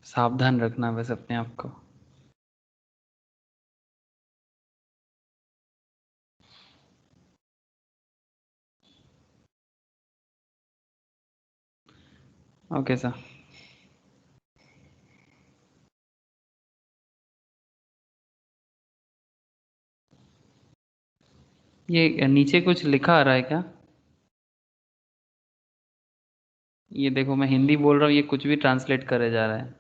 सावधान रखना बस अपने आप को। Okay sir. ये नीचे कुछ लिखा आ रहा है क्या? ये देखो मैं हिंदी बोल रहा हूँ, ये कुछ भी ट्रांसलेट करे जा रहा है।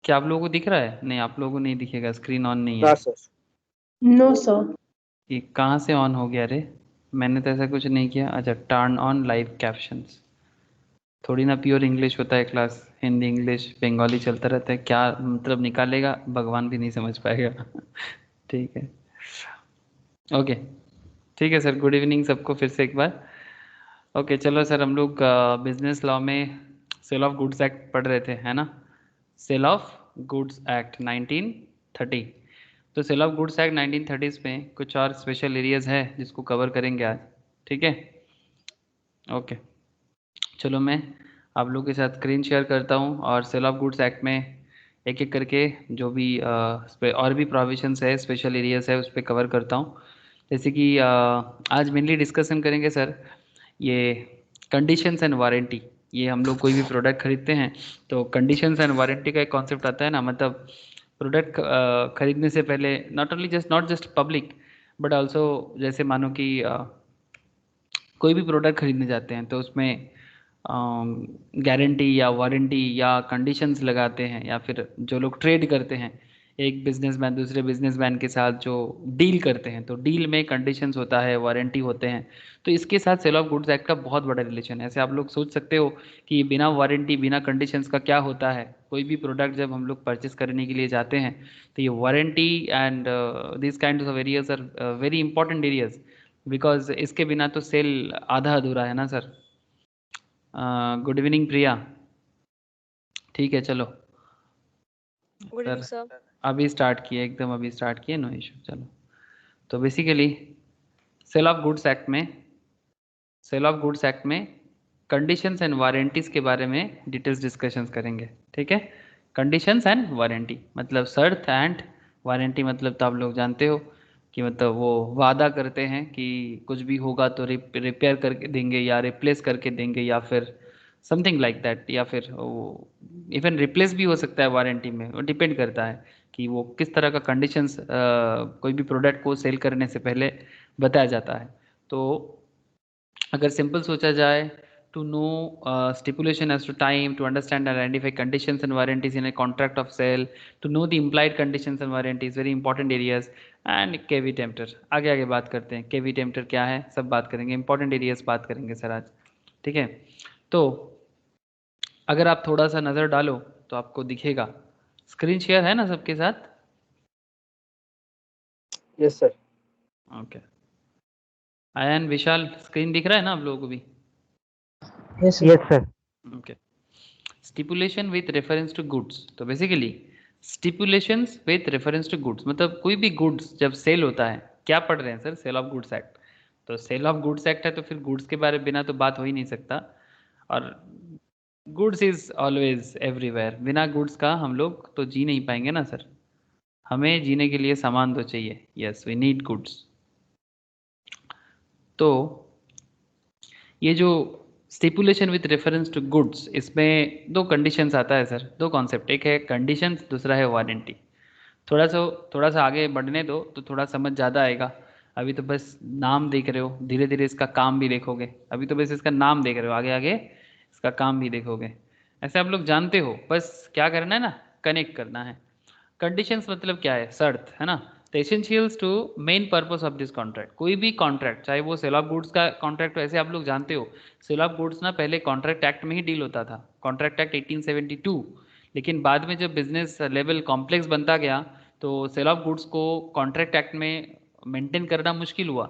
क्या आप लोगों को दिख रहा है? नहीं, आप लोगों को नहीं दिखेगा, स्क्रीन ऑन नहीं है। सर। No sir. ये कहाँ से ऑन हो गया रे? मैंने तो ऐसा कुछ नहीं किया। अच्छा, टर्न ऑन लाइव कैप्शंस। थोड़ी ना प्योर इंग्लिश होता है क्लास, हिंदी इंग्लिश बंगाली चलता रहता है, क्या मतलब निकालेगा भगवान भी नहीं समझ पाएगा। ठीक है, ओके, ठीक है सर। गुड इवनिंग सबको फिर से एक बार। ओके चलो सर, हम लोग बिजनेस लॉ में सेल ऑफ गुड्स एक्ट पढ़ रहे थे, है ना? Sale of goods act 1930। तो सेल ऑफ गुड्स एक्ट 1930 में कुछ और स्पेशल एरियाज है जिसको कवर करेंगे आज, ठीक है? ओके, चलो मैं आप लोगों के साथ स्क्रीन शेयर करता हूँ और सेल ऑफ गुड्स एक्ट में एक एक करके जो भी और भी प्रोविजंस है, स्पेशल एरियाज है, उस पर कवर करता हूँ। जैसे कि आज मेनली डिस्कशन करेंगे सर ये कंडीशंस एंड वारंटी। ये हम लोग कोई भी प्रोडक्ट खरीदते हैं तो कंडीशंस एंड वारंटी का एक कॉन्सेप्ट आता है ना, मतलब प्रोडक्ट खरीदने से पहले not just public but also, जैसे मानो कि कोई भी प्रोडक्ट खरीदने जाते हैं तो उसमें गारंटी या वारंटी या कंडीशंस लगाते हैं, या फिर जो लोग ट्रेड करते हैं, एक बिजनेसमैन दूसरे बिजनेसमैन के साथ जो डील करते हैं, तो डील में कंडीशंस होता है, वारंटी होते हैं। तो इसके साथ सेल ऑफ गुड्स एक्ट का बहुत बड़ा रिलेशन है। ऐसे आप लोग सोच सकते हो कि बिना वारंटी बिना कंडीशंस का क्या होता है। कोई भी प्रोडक्ट जब हम लोग परचेस करने के लिए जाते हैं तो ये warranty and this kind of areas are very important areas, because इसके बिना तो सेल आधा अधूरा है ना सर। गुड इवनिंग प्रिया। ठीक है चलो गुड इवनिंग सर, सर। अभी स्टार्ट किए, एकदम अभी स्टार्ट किए, नो इशू। चलो, तो basically sale of goods act में कंडीशंस एंड वारंटीज के बारे में डिटेल्स डिस्कशंस करेंगे, ठीक है? कंडीशंस एंड वारंटी मतलब शर्त, एंड वारंटी मतलब तो आप लोग जानते हो कि मतलब वो वादा करते हैं कि कुछ भी होगा तो रिपेयर करके देंगे या रिप्लेस करके देंगे, या फिर समथिंग लाइक दैट, या फिर वो इवन रिप्लेस भी हो सकता है वारंटी में। वो डिपेंड करता है कि वो किस तरह का कंडीशंस कोई भी प्रोडक्ट को सेल करने से पहले बताया जाता है। तो अगर सिंपल सोचा जाए, to know stipulation as to time, to understand and identify conditions and warranties in a contract of sale, to know the implied conditions and warranties, very important areas. And केवी टेम्पटर, आगे आगे बात करते हैं केवी टेम्पटर क्या है, सब बात करेंगे, इंपॉर्टेंट एरियाज बात करेंगे सर आज, ठीक है? तो अगर आप थोड़ा सा नज़र डालो तो आपको दिखेगा, स्क्रीन शेयर है ना सबके साथ? Yes sir. ओके, आयन विशाल स्क्रीन दिख रहा है ना आप लोगों को भी? Yes sir. Okay, stipulation with reference to goods. तो basically stipulations with reference to goods मतलब कोई भी गुड्स जब सेल होता है, क्या पढ़ रहे हैं sir? Sale of goods act. तो सेल ऑफ गुड्स एक्ट है तो फिर गुड्स के बारे में बिना तो बात हो ही नहीं सकता, और गुड्स इज ऑलवेज एवरीवेयर। बिना गुड्स का हम लोग तो जी नहीं पाएंगे ना सर, हमें जीने के लिए सामान तो चाहिए। Yes, we need goods. तो ये जो stipulation with reference to goods, इसमें दो कंडीशंस आता है सर, दो कॉन्सेप्ट, एक है कंडीशंस, दूसरा है वारंटी। थोड़ा सा आगे बढ़ने दो तो थोड़ा समझ ज़्यादा आएगा। अभी तो बस नाम देख रहे हो, धीरे धीरे इसका काम भी देखोगे। अभी तो बस इसका नाम देख रहे हो, आगे आगे इसका काम भी देखोगे। ऐसे आप लोग जानते हो, बस क्या करना है ना, कनेक्ट करना है। कंडीशंस मतलब क्या है? शर्त, है ना? तो essentials to main purpose of this contract, कोई भी कॉन्ट्रैक्ट, चाहे वो सेल ऑफ गुड्स का कॉन्ट्रैक्ट हो, ऐसे आप लोग जानते हो सेल ऑफ गुड्स ना पहले कॉन्ट्रैक्ट एक्ट में ही डील होता था, कॉन्ट्रैक्ट एक्ट 1872। लेकिन बाद में जब बिजनेस लेवल कॉम्प्लेक्स बनता गया तो सेल ऑफ गुड्स को कॉन्ट्रैक्ट एक्ट में मेंटेन करना मुश्किल हुआ।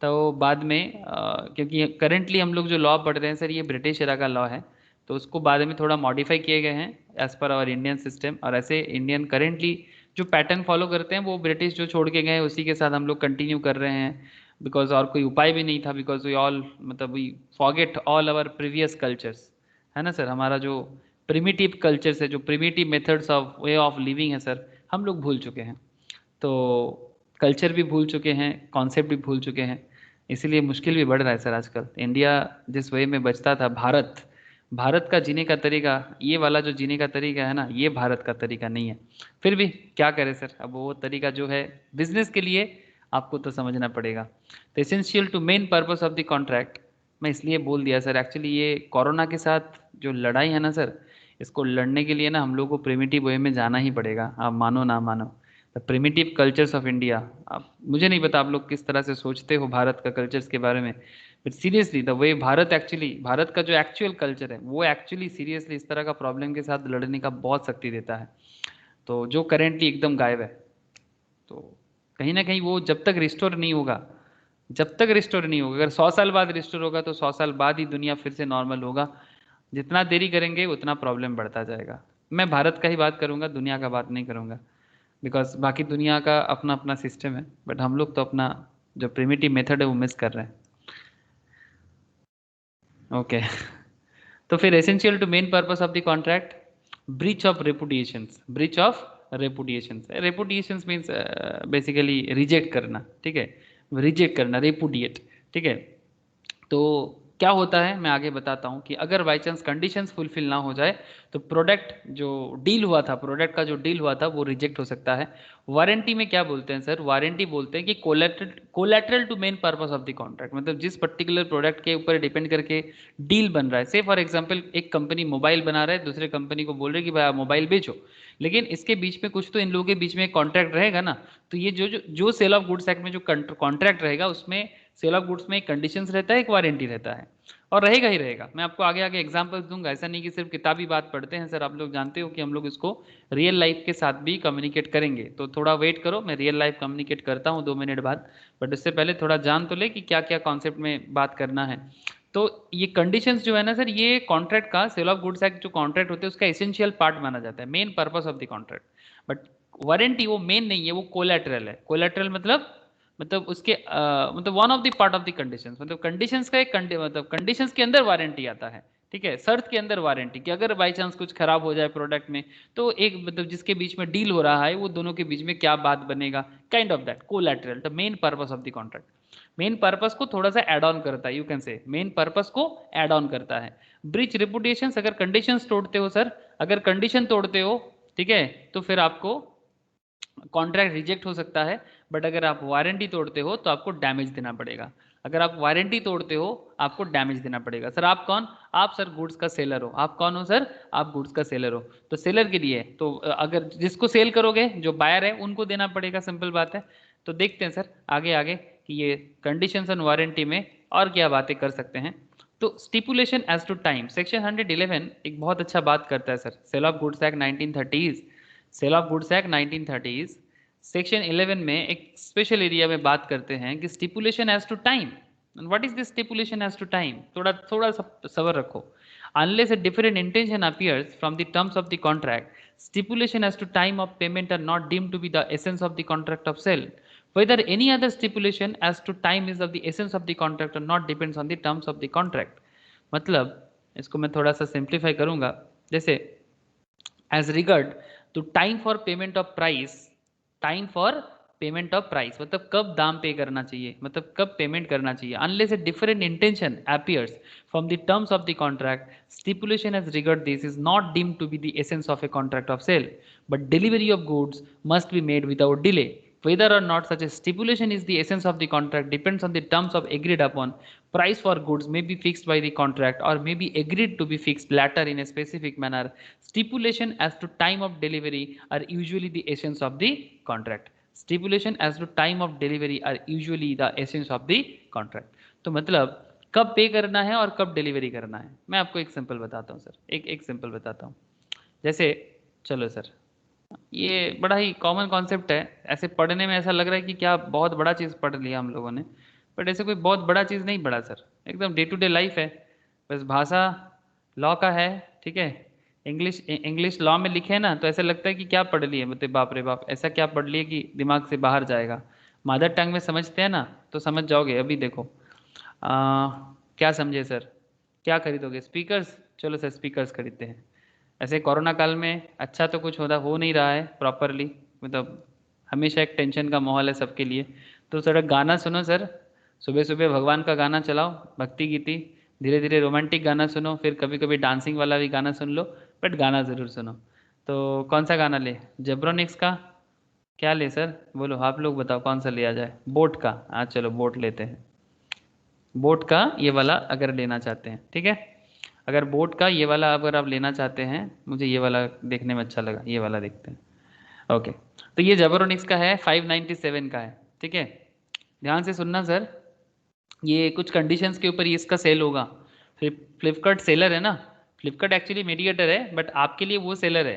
तो बाद में क्योंकि करेंटली हम लोग जो लॉ पढ़ रहे हैं सर, ये ब्रिटिश एरा का लॉ है, तो उसको बाद में थोड़ा मॉडिफाई किए गए हैं as per hour Indian system. और ऐसे इंडियन करेंटली जो पैटर्न फॉलो करते हैं वो ब्रिटिश जो छोड़ के गए हैं उसी के साथ हम लोग कंटिन्यू कर रहे हैं, बिकॉज और कोई उपाय भी नहीं था, बिकॉज वी ऑल मतलब we forget all our previous cultures, है ना सर? हमारा जो प्रिमिटिव कल्चर से, जो primitive methods of way of living है सर, हम लोग भूल चुके हैं। तो कल्चर भी भूल चुके हैं, कॉन्सेप्ट भी भूल चुके हैं, इसीलिए मुश्किल भी बढ़ रहा है सर आजकल। इंडिया जिस वे में बचता था, भारत, भारत का जीने का तरीका, ये वाला जो जीने का तरीका है ना, ये भारत का तरीका नहीं है। फिर भी क्या करें सर, अब वो तरीका जो है बिजनेस के लिए आपको तो समझना पड़ेगा। तो essential to main purpose of the contract, मैं इसलिए बोल दिया सर, एक्चुअली ये कोरोना के साथ जो लड़ाई है ना सर, इसको लड़ने के लिए ना हम लोग को प्रिमिटिव वे में जाना ही पड़ेगा, आप मानो ना मानो। The primitive cultures of India, आप, मुझे नहीं पता आप लोग किस तरह से सोचते हो भारत का कल्चर्स के बारे में, but seriously the way Bharat actually, Bharat का जो एक्चुअल कल्चर है वो एक्चुअली सीरियसली इस तरह का प्रॉब्लम के साथ लड़ने का बहुत शक्ति देता है, तो जो करेंटली एकदम गायब है। तो कहीं ना कहीं वो जब तक रिस्टोर नहीं होगा, जब तक रिस्टोर नहीं होगा, अगर 100 साल बाद रिस्टोर होगा तो 100 साल बाद ही दुनिया फिर से नॉर्मल होगा। जितना देरी करेंगे उतना प्रॉब्लम बढ़ता जाएगा। मैं भारत का ही बात करूंगा, दुनिया का बात नहीं करूंगा, बिकॉज बाकी दुनिया का अपना अपना सिस्टम है, बट हम लोग तो अपना जो प्रिमिटिव मेथड है वो मिस कर रहे हैं। ओके तो फिर essential to main purpose of the contract, breach of reputations, breach of reputations, reputations means basically reject करना, ठीक है, रिजेक्ट करना, रेपुडिएट, ठीक है। तो क्या होता है मैं आगे बताता हूँ कि अगर बाई चांस कंडीशंस फुलफिल ना हो जाए तो प्रोडक्ट जो डील हुआ था, प्रोडक्ट का जो डील हुआ था वो रिजेक्ट हो सकता है। वारंटी में क्या बोलते हैं सर, वारंटी बोलते हैं कि collateral to main purpose of the contract, मतलब जिस पर्टिकुलर प्रोडक्ट के ऊपर डिपेंड करके डील बन रहा है। से फॉर एग्जाम्पल एक कंपनी मोबाइल बना रहा है, दूसरे कंपनी को बोल रहे कि भाई आप मोबाइल बेचो, लेकिन इसके बीच में कुछ तो इन लोगों के बीच में कॉन्ट्रैक्ट रहेगा ना। तो ये जो सेल ऑफ गुड्स एक्ट में जो कॉन्ट्रैक्ट रहेगा उसमें सेल ऑफ गुड्स में एक कंडीशंस रहता है, एक वारंटी रहता है, और रहेगा ही रहेगा। मैं आपको आगे आगे एग्जांपल्स दूंगा, ऐसा नहीं कि सिर्फ किताबी बात पढ़ते हैं सर, आप लोग जानते हो कि हम लोग इसको रियल लाइफ के साथ भी कम्युनिकेट करेंगे। तो थोड़ा वेट करो, मैं रियल लाइफ कम्युनिकेट करता हूँ 2 मिनट बाद, बट उससे पहले थोड़ा जान तो ले कि क्या क्या कॉन्सेप्ट में बात करना है। तो ये कंडीशंस जो है ना सर, ये कॉन्ट्रैक्ट का, सेल ऑफ गुड्स एक्ट जो कॉन्ट्रैक्ट होते हैं उसका एसेंशियल पार्ट माना जाता है, main purpose of the contract. But warranty वो मेन नहीं है, वो कोलैटरल है। कोलैटरल मतलब उसके मतलब one of the part of the conditions, मतलब कंडीशंस का एक मतलब कंडीशंस के अंदर वारंटी आता है, ठीक है, शर्त के अंदर वारंटी, कि अगर बाई चांस कुछ खराब हो जाए प्रोडक्ट में तो एक मतलब जिसके बीच में डील हो रहा है वो दोनों के बीच में क्या बात बनेगा, kind of that collateral, the main purpose of the contract. Main purpose को थोड़ा सा एड ऑन करता है, you can say main purpose को एड ऑन करता है। ब्रीच रेपुटेशन, अगर कंडीशंस तोड़ते हो सर, अगर कंडीशन तोड़ते हो, ठीक है, तो फिर आपको कॉन्ट्रैक्ट रिजेक्ट हो सकता है। बट अगर आप वारंटी तोड़ते हो तो आपको डैमेज देना पड़ेगा। अगर आप वारंटी तोड़ते हो आपको डैमेज देना पड़ेगा। सर आप कौन, आप सर गुड्स का सेलर हो। आप कौन हो सर, आप गुड्स का सेलर हो। तो सेलर के लिए तो अगर जिसको सेल करोगे, जो बायर है, उनको देना पड़ेगा, सिंपल बात है। तो देखते हैं सर आगे आगे कि ये कंडीशंस एंड वारंटी में और क्या बातें कर सकते हैं। तो stipulation as to time, section 111 एक बहुत अच्छा बात करता है sir, sale of goods act 1930, sale of goods act 1930 section 11 में एक स्पेशल एरिया में बात करते हैं कि stipulation as to time. What is this stipulation as to time, थोड़ा थोड़ा सबर रखो। Unless a different intention appears from the terms of the contract, stipulation as to time of payment are not deemed to be the essence of the contract of sale. Whether any other stipulation as to time is of the essence of the contract or not depends on the terms of the contract. मतलब इसको मैं थोड़ा सा simplify करूंगा, जैसे as regard to time for payment of price, time for payment of price मतलब कब दाम पे करना चाहिए, मतलब कब पेमेंट करना चाहिए। Unless a different intention appears from the terms of the contract, stipulation as regard this is not deemed to be the essence of a contract of sale, but delivery of goods must be made without delay. Whether or not such a stipulation is the essence of the contract depends on the terms of agreed upon. Price for goods may be fixed by the contract or may be agreed to be fixed later in a specific manner. Stipulation as to time of delivery are usually the essence of the contract. Stipulation as to time of delivery are usually the essence of the contract. तो मतलब कब पे करना है और कब delivery करना है। मैं आपको एक सिंपल बताता हूँ सर, एक सिंपल बताता हूँ। जैसे चलो सर, ये बड़ा ही कॉमन कॉन्सेप्ट है, ऐसे पढ़ने में ऐसा लग रहा है कि क्या बहुत बड़ा चीज़ पढ़ लिया हम लोगों ने, बट ऐसे कोई बहुत बड़ा चीज़ नहीं पढ़ा सर, एकदम डे टू डे लाइफ है। बस भाषा लॉ का है, ठीक है, इंग्लिश लॉ में लिखे ना तो ऐसा लगता है कि क्या पढ़ लिए, मतलब बाप रे बाप ऐसा क्या पढ़ लिए कि दिमाग से बाहर जाएगा। मदर टंग में समझते हैं ना तो समझ जाओगे। अभी देखो क्या समझे सर, क्या खरीदोगे, स्पीकर्स, चलो सर स्पीकर्स खरीदते हैं। ऐसे कोरोना काल में अच्छा तो कुछ हो नहीं रहा है प्रॉपरली, मतलब हमेशा एक टेंशन का माहौल है सबके लिए। तो सर गाना सुनो सर, सुबह सुबह भगवान का गाना चलाओ, भक्ति गीति, धीरे धीरे रोमांटिक गाना सुनो, फिर कभी कभी डांसिंग वाला भी गाना सुन लो, बट गाना ज़रूर सुनो। तो कौन सा गाना ले, जेब्रोनिक्स का क्या ले सर, बोलो आप लोग बताओ कौन सा लिया जाए। बोट का, हाँ चलो बोट लेते हैं। बोट का ये वाला अगर लेना चाहते हैं, ठीक है, अगर बोट का ये वाला अगर आप लेना चाहते हैं, मुझे ये वाला देखने में अच्छा लगा, ये वाला देखते हैं। ओके, तो ये जेब्रोनिक्स का है, 597 का है, ठीक है। ध्यान से सुनना सर, ये कुछ कंडीशंस के ऊपर ये इसका सेल होगा। फ्लिपकार्ट सेलर है ना, फ्लिपकार्ट एक्चुअली मीडिएटर है, बट आपके लिए वो सेलर है,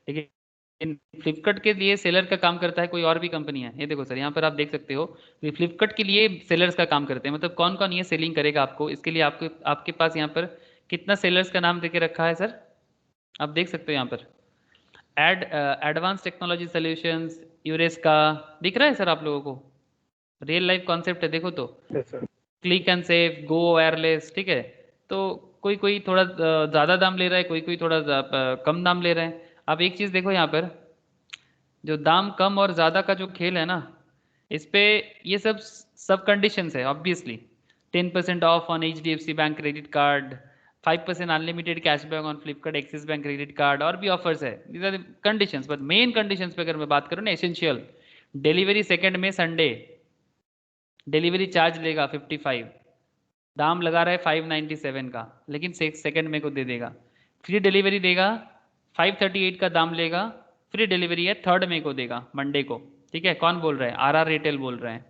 लेकिन फ्लिपकार्ट के लिए सेलर का काम करता है कोई और भी कंपनी है। ये देखो सर, यहाँ पर आप देख सकते हो, ये फ्लिपकार्ट के लिए सेलर्स का काम करते हैं, मतलब कौन कौन ये सेलिंग करेगा आपको, इसके लिए आपके आपके पास यहाँ पर कितना सेलर्स का नाम देके रखा है सर, आप देख सकते हो यहाँ पर। एडवांस टेक्नोलॉजी सोल्यूशंस, यूरेस्का, दिख रहा है सर आप लोगों को, रियल लाइफ कॉन्सेप्ट है, देखो तो, click and save, go wireless, ठीक है। तो कोई कोई थोड़ा ज़्यादा दाम ले रहा है, कोई कोई थोड़ा कम दाम ले रहे हैं। आप एक चीज़ देखो यहाँ पर, जो दाम कम और ज़्यादा का जो खेल है ना, इस पे ये सब कंडीशंस है obviously. 10% off on HDFC bank credit card, 5% unlimited cashback on Flipkart Axis bank credit card, और भी ऑफर्स है। These are conditions, but main conditions पे अगर मैं बात करूँ ना, एसेंशियल, डिलीवरी सेकंड में संडे, डिलीवरी चार्ज लेगा 55, दाम लगा रहा है 597 का, लेकिन सेकंड में को दे देगा, फ्री डिलीवरी देगा, 538 का दाम लेगा, फ्री डिलीवरी है, थर्ड में को देगा, मंडे को, ठीक है। कौन बोल रहे हैं, RR रिटेल बोल रहे हैं।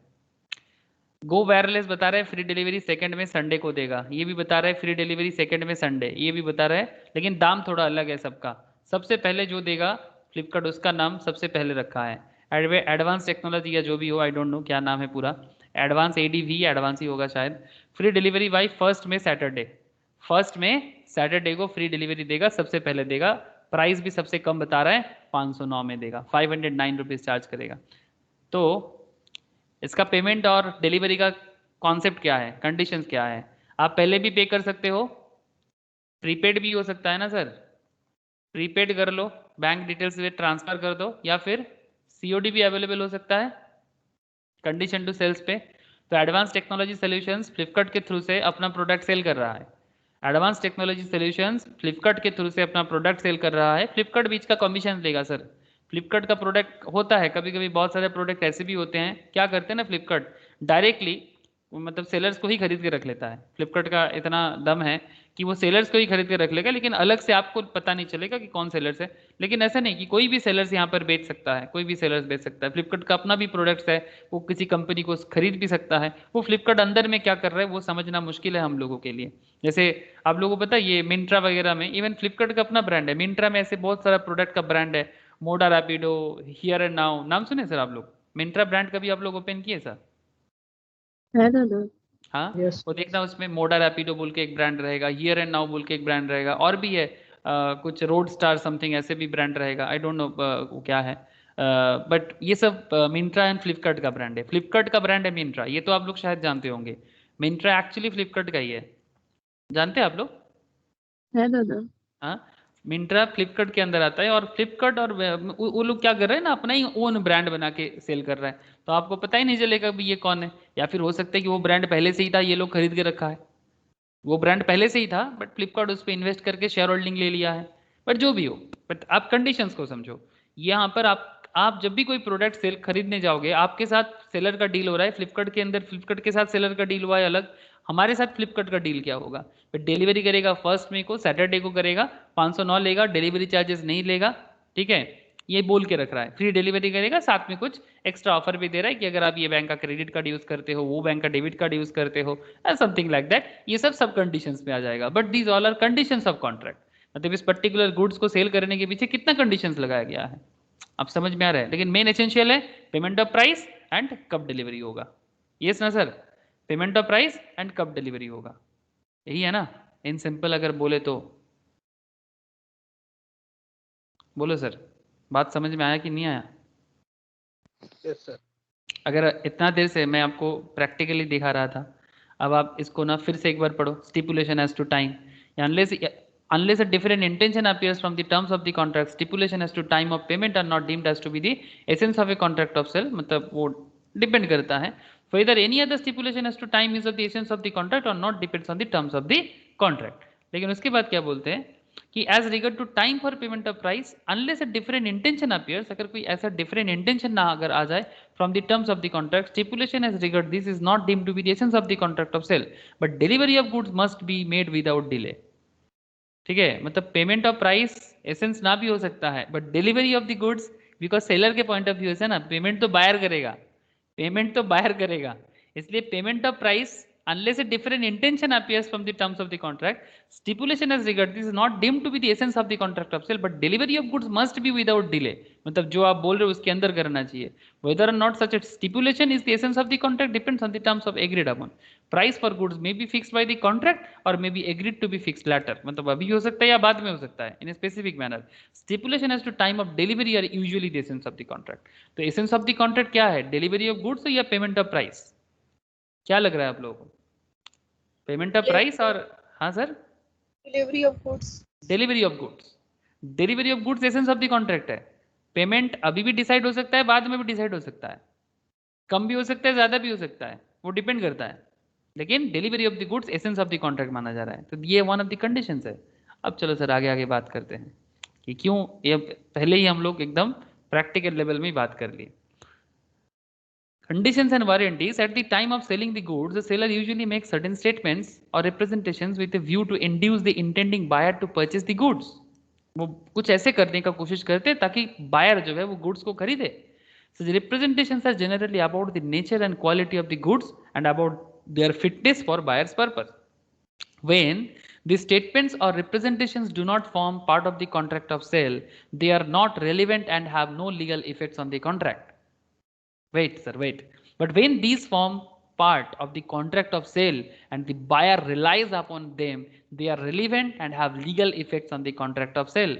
गो वायरलेस बता रहे हैं फ्री डिलीवरी सेकंड में संडे को देगा, ये भी बता रहे हैं फ्री डिलीवरी सेकंड में संडे, ये भी बता रहे हैं, लेकिन दाम थोड़ा अलग है सबका। सबसे पहले जो देगा फ्लिपकार्ट, उसका नाम सबसे पहले रखा है एडवांस टेक्नोलॉजी या जो भी हो, आई डोंट नो क्या नाम है पूरा, एडवांस ADV एडवांस ही होगा शायद। फ्री डिलीवरी बाई फर्स्ट में सैटरडे, फर्स्ट में सैटरडे को फ्री डिलीवरी देगा, सबसे पहले देगा। प्राइस भी सबसे कम बता रहा है, 509 में देगा, 509 रुपीज़ चार्ज करेगा। तो इसका पेमेंट और डिलीवरी का कॉन्सेप्ट क्या है, कंडीशंस क्या है, आप पहले भी पे कर सकते हो, प्रीपेड भी हो सकता है ना सर, प्रीपेड कर लो, बैंक डिटेल्स से ट्रांसफर कर दो, या फिर COD भी अवेलेबल हो सकता है कंडीशन टू सेल्स पे। तो एडवांस टेक्नोलॉजी सॉल्यूशंस फ्लिपकार्ट के थ्रू से अपना प्रोडक्ट सेल कर रहा है, एडवांस टेक्नोलॉजी सॉल्यूशंस फ्लिपकार्ट के थ्रू से अपना प्रोडक्ट सेल कर रहा है, फ्लिपकार्ट बीच का कमीशन लेगा सर। फ्लिपकार्ट का प्रोडक्ट होता है, कभी कभी बहुत सारे प्रोडक्ट ऐसे भी होते हैं, क्या करते हैं ना फ्लिपकार्ट डायरेक्टली, मतलब सेलर्स को ही खरीद के रख लेता है। फ्लिपकार्ट का इतना दम है कि वो सेलर्स को ही खरीद के रख लेगा, लेकिन अलग से आपको पता नहीं चलेगा कि कौन सेलर्स है। लेकिन ऐसा नहीं कि कोई भी सेलर्स यहाँ पर बेच सकता है, कोई भी सेलर्स बेच सकता है, फ्लिपकार्ट का अपना भी प्रोडक्ट्स है, वो किसी कंपनी को खरीद भी सकता है। वो फ्लिपकार्ट अंदर में क्या कर रहा है वो समझना मुश्किल है हम लोगों के लिए। जैसे आप लोगों को पता है, ये मिंत्रा वगैरह में, इवन फ्लिपकार्ट का अपना ब्रांड है, मिंत्रा में ऐसे बहुत सारा प्रोडक्ट का ब्रांड है, मोडा रैपिडो, हियर एंड नाउ, नाम सुने सर आप लोग, मिंत्रा ब्रांड कभी आप लोग ओपन किए सर? है दादा। हाँ, Yes. वो देखना, उसमें मोडा रैपिडो बोल के एक ब्रांड रहेगा, हियर एंड नाउ बोल के एक ब्रांड रहेगा, और भी है कुछ रोड स्टार समथिंग ऐसे भी ब्रांड रहेगा, आई डोंट नो वो क्या है, बट ये सब मिंत्रा एंड फ्लिपकार्ट का ब्रांड है। फ्लिपकार्ट का ब्रांड है मिंत्रा, ये तो आप लोग शायद जानते होंगे, मिंत्रा एक्चुअली फ्लिपकार्ट का ही है, जानते हैं आप लोग? है दादा। हाँ, मिंत्रा फ्लिपकार्ट के अंदर आता है, और फ्लिपकार्ट और वो लोग क्या कर रहे हैं ना, अपना ही ओन ब्रांड बना के सेल कर रहा है, तो आपको पता ही नहीं चलेगा भी ये कौन है, या फिर हो सकता है कि वो ब्रांड पहले से ही था, ये लोग खरीद के रखा है, वो ब्रांड पहले से ही था, बट फ्लिपकार्ट उस पर इन्वेस्ट करके शेयर होल्डिंग ले लिया है। बट जो भी हो, बट आप कंडीशंस को समझो। यहाँ पर आप जब भी कोई प्रोडक्ट सेल खरीदने जाओगे, आपके साथ सेलर का डील हो रहा है, फ्लिपकार्ट के अंदर फ्लिपकार्ट के साथ सेलर का डील हुआ है अलग, हमारे साथ फ्लिपकार्ट का डील क्या होगा, बट डिलीवरी करेगा फर्स्ट में को, सैटरडे को करेगा, 509 लेगा, डिलीवरी चार्जेस नहीं लेगा, ठीक है, ये बोल के रख रहा है, फ्री डिलीवरी करेगा, साथ में कुछ एक्स्ट्रा ऑफर भी दे रहा है कि अगर आप ये बैंक का क्रेडिट कार्ड यूज करते हो, वो बैंक का डेबिट कार्ड यूज करते हो, समथिंग लाइक दैट, ये सब कंडीशंस में आ जाएगा। But these all are conditions of contract, मतलब इस पर्टिकुलर गुड्स को सेल करने के पीछे कितना कंडीशंस लगाया गया है, आप समझ में आ रहा है। लेकिन मेन एसेंशियल है पेमेंट ऑफ प्राइस एंड कब डिलीवरी होगा, यस ना sir, payment of price and कब डिलीवरी होगा, यही है ना इन सिंपल अगर बोले तो। बोलो सर, बात समझ में आया कि नहीं आया? Yes, sir. अगर इतना देर से मैं आपको प्रैक्टिकली दिखा रहा था, अब आप इसको ना फिर से एक बार पढ़ो, stipulation as to time, unless unless a different intention appears from the terms of the contract, stipulation as to time of payment are not deemed as to be the essence of a contract of sale. मतलब वो depend करता है whether any other stipulation as to time is of the essence of the contract or not depends on the terms of the contract. लेकिन उसके बाद क्या बोलते हैं कि as regard to time for payment of price, unless a different intention appears, अगर कोई ऐसा different intention ना अगर आ जाए from the terms of the contract, stipulation as regard this is not deemed to be the essence of the contract of sale, but delivery of goods must be made without delay. ठीक है, मतलब payment of price essence ना भी हो सकता है, but delivery of the goods, because seller के point of view से ना पेमेंट तो बायर करेगा, पेमेंट तो बायर करेगा, इसलिए payment of price unless a different intention appears from the terms of the contract, stipulation as regard this is not deemed to be the essence of the contract of sale, but delivery of goods must be without delay. मतलब जो आप बोल रहे हो उसके अंदर करना चाहिए. Whether or not such a stipulation is the essence of the contract depends on the terms of agreed upon. Price for goods may be fixed by the contract or may be agreed to be fixed later. मतलब अभी हो सकता है या बाद में हो सकता है in a specific manner. Stipulation as to time of delivery are usually the essence of the contract. तो essence of the contract क्या है? Delivery of goods या payment of price? क्या लग रहा है आप लोगों को? पेमेंट ऑफ प्राइस और हाँ sir delivery of goods, delivery of goods, delivery of goods essence of the contract है. पेमेंट अभी भी डिसाइड हो सकता है, बाद में भी डिसाइड हो सकता है, कम भी हो सकता है, ज्यादा भी हो सकता है, वो डिपेंड करता है, लेकिन delivery of the goods essence of the contract माना जा रहा है. तो ये वन ऑफ द कंडीशंस है. अब चलो सर आगे आगे बात करते हैं कि क्यों ये पहले ही हम लोग एकदम प्रैक्टिकल लेवल में बात कर लिए. Conditions and warranties. At the time of selling the goods, the seller usually makes certain statements or representations with a view to induce the intending buyer to purchase the goods. वो कुछ ऐसे करने का कोशिश करते हैं ताकि बायर जो है वो गुड्स को खरीदे. So the representations are generally about the nature and quality of the goods and about their fitness for buyer's purpose. When the statements or representations do not form part of the contract of sale, they are not relevant and have no legal effects on the contract. Wait sir, wait. But when these form part of the contract of sale and the buyer relies upon them, they are relevant and have legal effects on the contract of sale.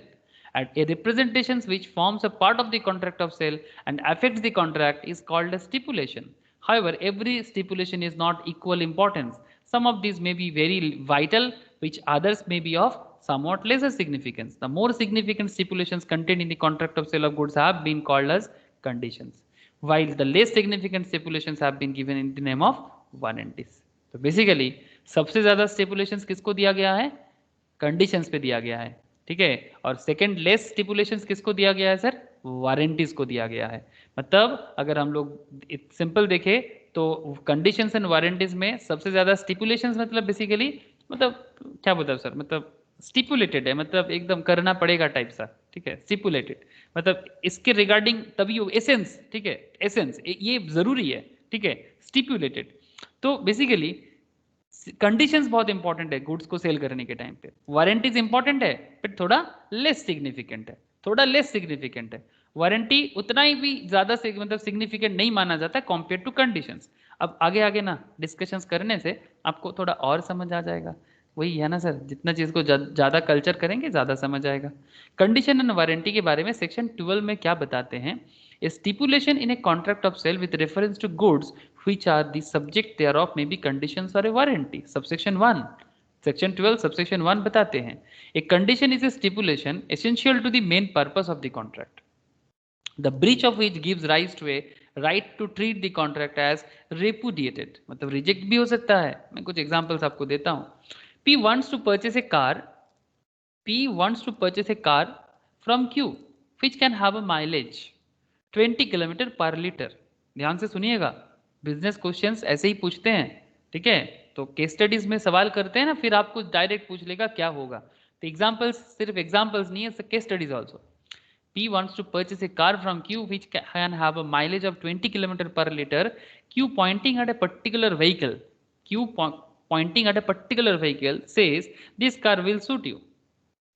And a representation which forms a part of the contract of sale and affects the contract is called a stipulation. However, every stipulation is not equal importance. Some of these may be very vital, which others may be of somewhat lesser significance. The more significant stipulations contained in the contract of sale of goods have been called as conditions, while the less significant stipulations have been given in the name of warranties. तो basically सबसे ज्यादा स्टिपुलेशंस किसको दिया गया है? Conditions पे दिया गया है, ठीक है. और सेकंड लेस स्टिपुलेशंस किसको दिया गया है सर? वारंटीज को दिया गया है. मतलब अगर हम लोग सिंपल देखें तो कंडीशंस एंड वारंटीज में सबसे ज्यादा स्टिपुलेशंस मतलब बेसिकली मतलब क्या बोलता है सर, मतलब स्टिपुलेटेड है, मतलब एकदम करना पड़ेगा टाइप सा, ठीक है. स्टिपुलेटेड मतलब इसके रिगार्डिंग तभी एसेंस, ठीक है, एसेंस ये जरूरी है, ठीक है. स्टिपुलेटेड तो बेसिकली कंडीशंस बहुत इंपॉर्टेंट है गुड्स को सेल करने के टाइम पे. वारंटीज इंपॉर्टेंट है बट थोड़ा लेस सिग्निफिकेंट है, थोड़ा लेस सिग्निफिकेंट है. वारंटी उतना ही भी ज्यादा से मतलब सिग्निफिकेंट नहीं माना जाता कंपेयर टू कंडीशंस. अब आगे आगे ना डिस्कशंस करने से आपको थोड़ा और समझ आ जाएगा. वही है ना सर, जितना चीज को ज्यादा कल्चर करेंगे ज्यादा समझ आएगा. कंडीशन एंड वारंटी के बारे में सेक्शन 12 में क्या बताते हैं? A stipulation in a contract of sale with reference to goods which are the subject thereof may be conditions or a warranty. Subsection 1, section 12 subsection 1 बताते हैं a condition is a stipulation essential to the main purpose of the contract, the breach of which gives rise to a right to treat the contract as repudiated. मतलब reject भी हो सकता है. मैं कुछ examples आपको देता हूँ. P wants to purchase a car from Q which can have a mileage 20 kilometre पर लीटर. ध्यान से सुनिएगा, बिजनेस क्वेश्चंस ऐसे ही पूछते हैं, ठीक है. तो केस स्टडीज में सवाल करते हैं ना, फिर आपको डायरेक्ट पूछ लेगा क्या होगा. तो एग्जांपल्स सिर्फ एग्जांपल्स नहीं है, case studies also. P wants to purchase a car from Q which can have a mileage of 20 km per liter. Q pointing at a particular vehicle. Pointing at a particular vehicle says this car will suit you.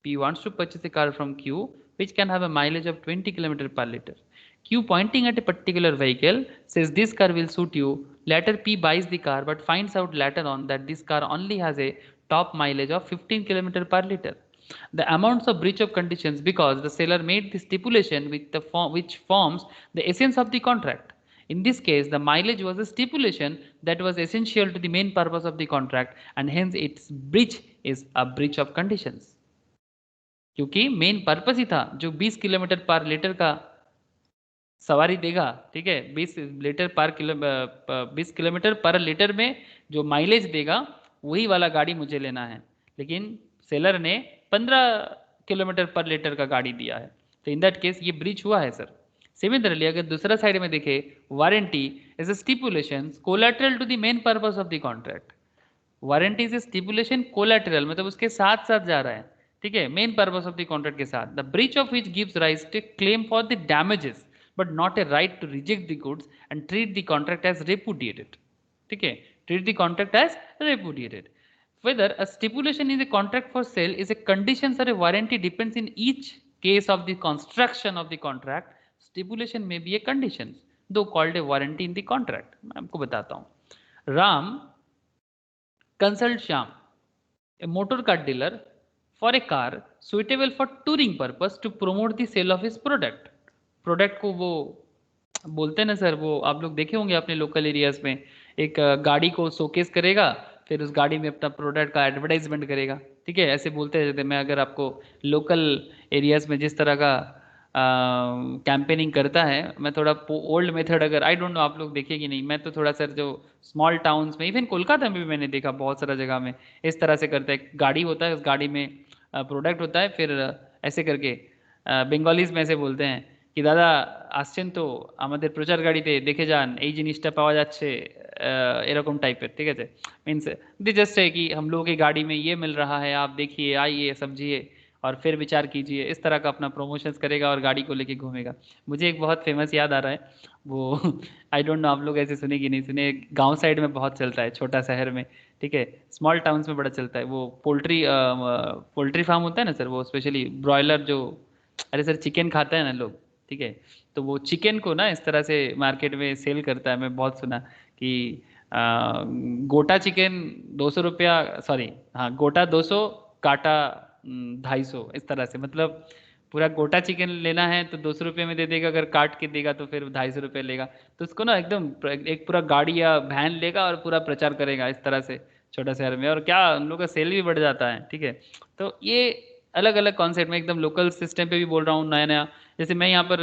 P wants to purchase a car from Q which can have a mileage of 20 km per liter. Q pointing at a particular vehicle says this car will suit you. Later P buys the car but finds out later on that this car only has a top mileage of 15 km per liter. The amounts of breach of conditions because the seller made the stipulation which forms the essence of the contract. In this case, the mileage was a stipulation that was essential to the main purpose of the contract and hence its breach is a breach of conditions. क्योंकि main purpose ही था जो 20 kilometre पर litre का सवारी देगा, ठीक है, 20 kilometre पर लीटर में जो माइलेज देगा वही वाला गाड़ी मुझे लेना है, लेकिन सेलर ने 15 किलोमीटर पर लीटर का गाड़ी दिया है, तो इन दैट केस ये ब्रीच हुआ है सर। सिमिलरली अगर दूसरा साइड में देखे, warranty is a stipulation collateral to the main purpose of the contract. Warranty is stipulation collateral, मतलब उसके साथ साथ जा रहा है, ठीक है, main purpose of the contract के साथ। The breach of which gives rise to claim for the damages but not a right to reject the goods and treat the contract as repudiated, ठीक है, treat the contract as repudiated. Whether a stipulation in a contract for sale is a condition or a warranty depends in each case of the construction of the contract. Stipulation may be a condition, though called a warranty in the contract. मैं आपको बताता हूँ। Ram consult Shyam, a motor car dealer, for a car suitable for touring purpose to promote the sale of his product. Product को वो बोलते हैं ना sir, वो आप लोग देखे होंगे अपने लोकल एरियाज में, एक गाड़ी को शोकेस करेगा, फिर उस गाड़ी में अपना प्रोडक्ट का एडवर्टाइजमेंट करेगा, ठीक है, ऐसे बोलते हैं। जैसे मैं अगर आपको लोकल एरियाज में जिस तरह का कैंपेनिंग करता है, मैं थोड़ा ओल्ड मेथड, अगर आई डोंट नो आप लोग देखे कि नहीं, मैं तो थोड़ा सर जो स्मॉल टाउन्स में, इवन कोलकाता में भी मैंने देखा बहुत सारा जगह में इस तरह से करता है। गाड़ी होता है, उस गाड़ी में प्रोडक्ट होता है, फिर ऐसे करके बेंगलीज में ऐसे बोलते हैं कि दादा আসছেন তো আমাদের প্রচার গাড়িতে দেখে যান, এই জিনিসটা পাওয়া যাচ্ছে, এরকম টাইপের, ঠিক আছে, मीन्स दे जस्ट है कि हम लोगों की गाड़ी में ये मिल रहा है, आप देखिए, आइए, समझिए और फिर विचार कीजिए, इस तरह का अपना प्रमोशंस करेगा और गाड़ी को लेके घूमेगा। मुझे एक बहुत फेमस याद आ रहा है, वो आई डोंट नो आप लोग ऐसे सुने कि नहीं सुने, गांव साइड में बहुत चलता है, छोटा शहर में, ठीक है, स्मॉल टाउन्स में बड़ा चलता है। वो पोल्ट्री फार्म होता है ना सर, वो स्पेशली ब्रॉयलर जो, अरे सर चिकन खाता है ना लोग, ठीक है, तो वो चिकन को ना इस तरह से मार्केट में सेल करता है। मैं बहुत सुना कि गोटा चिकन 200 रुपया, सॉरी हाँ, गोटा 200, काटा 250, इस तरह से, मतलब पूरा गोटा चिकन लेना है तो 200 रुपये में दे देगा, अगर काट के देगा तो फिर 250 रुपये लेगा। तो उसको ना एकदम एक पूरा गाड़ी या वैन लेगा और पूरा प्रचार करेगा इस तरह से छोटा शहर में, और क्या उन लोगों का सेल भी बढ़ जाता है, ठीक है। तो ये अलग अलग कॉन्सेप्ट में एकदम लोकल सिस्टम पे भी बोल रहा हूँ, नया नया। जैसे मैं यहाँ पर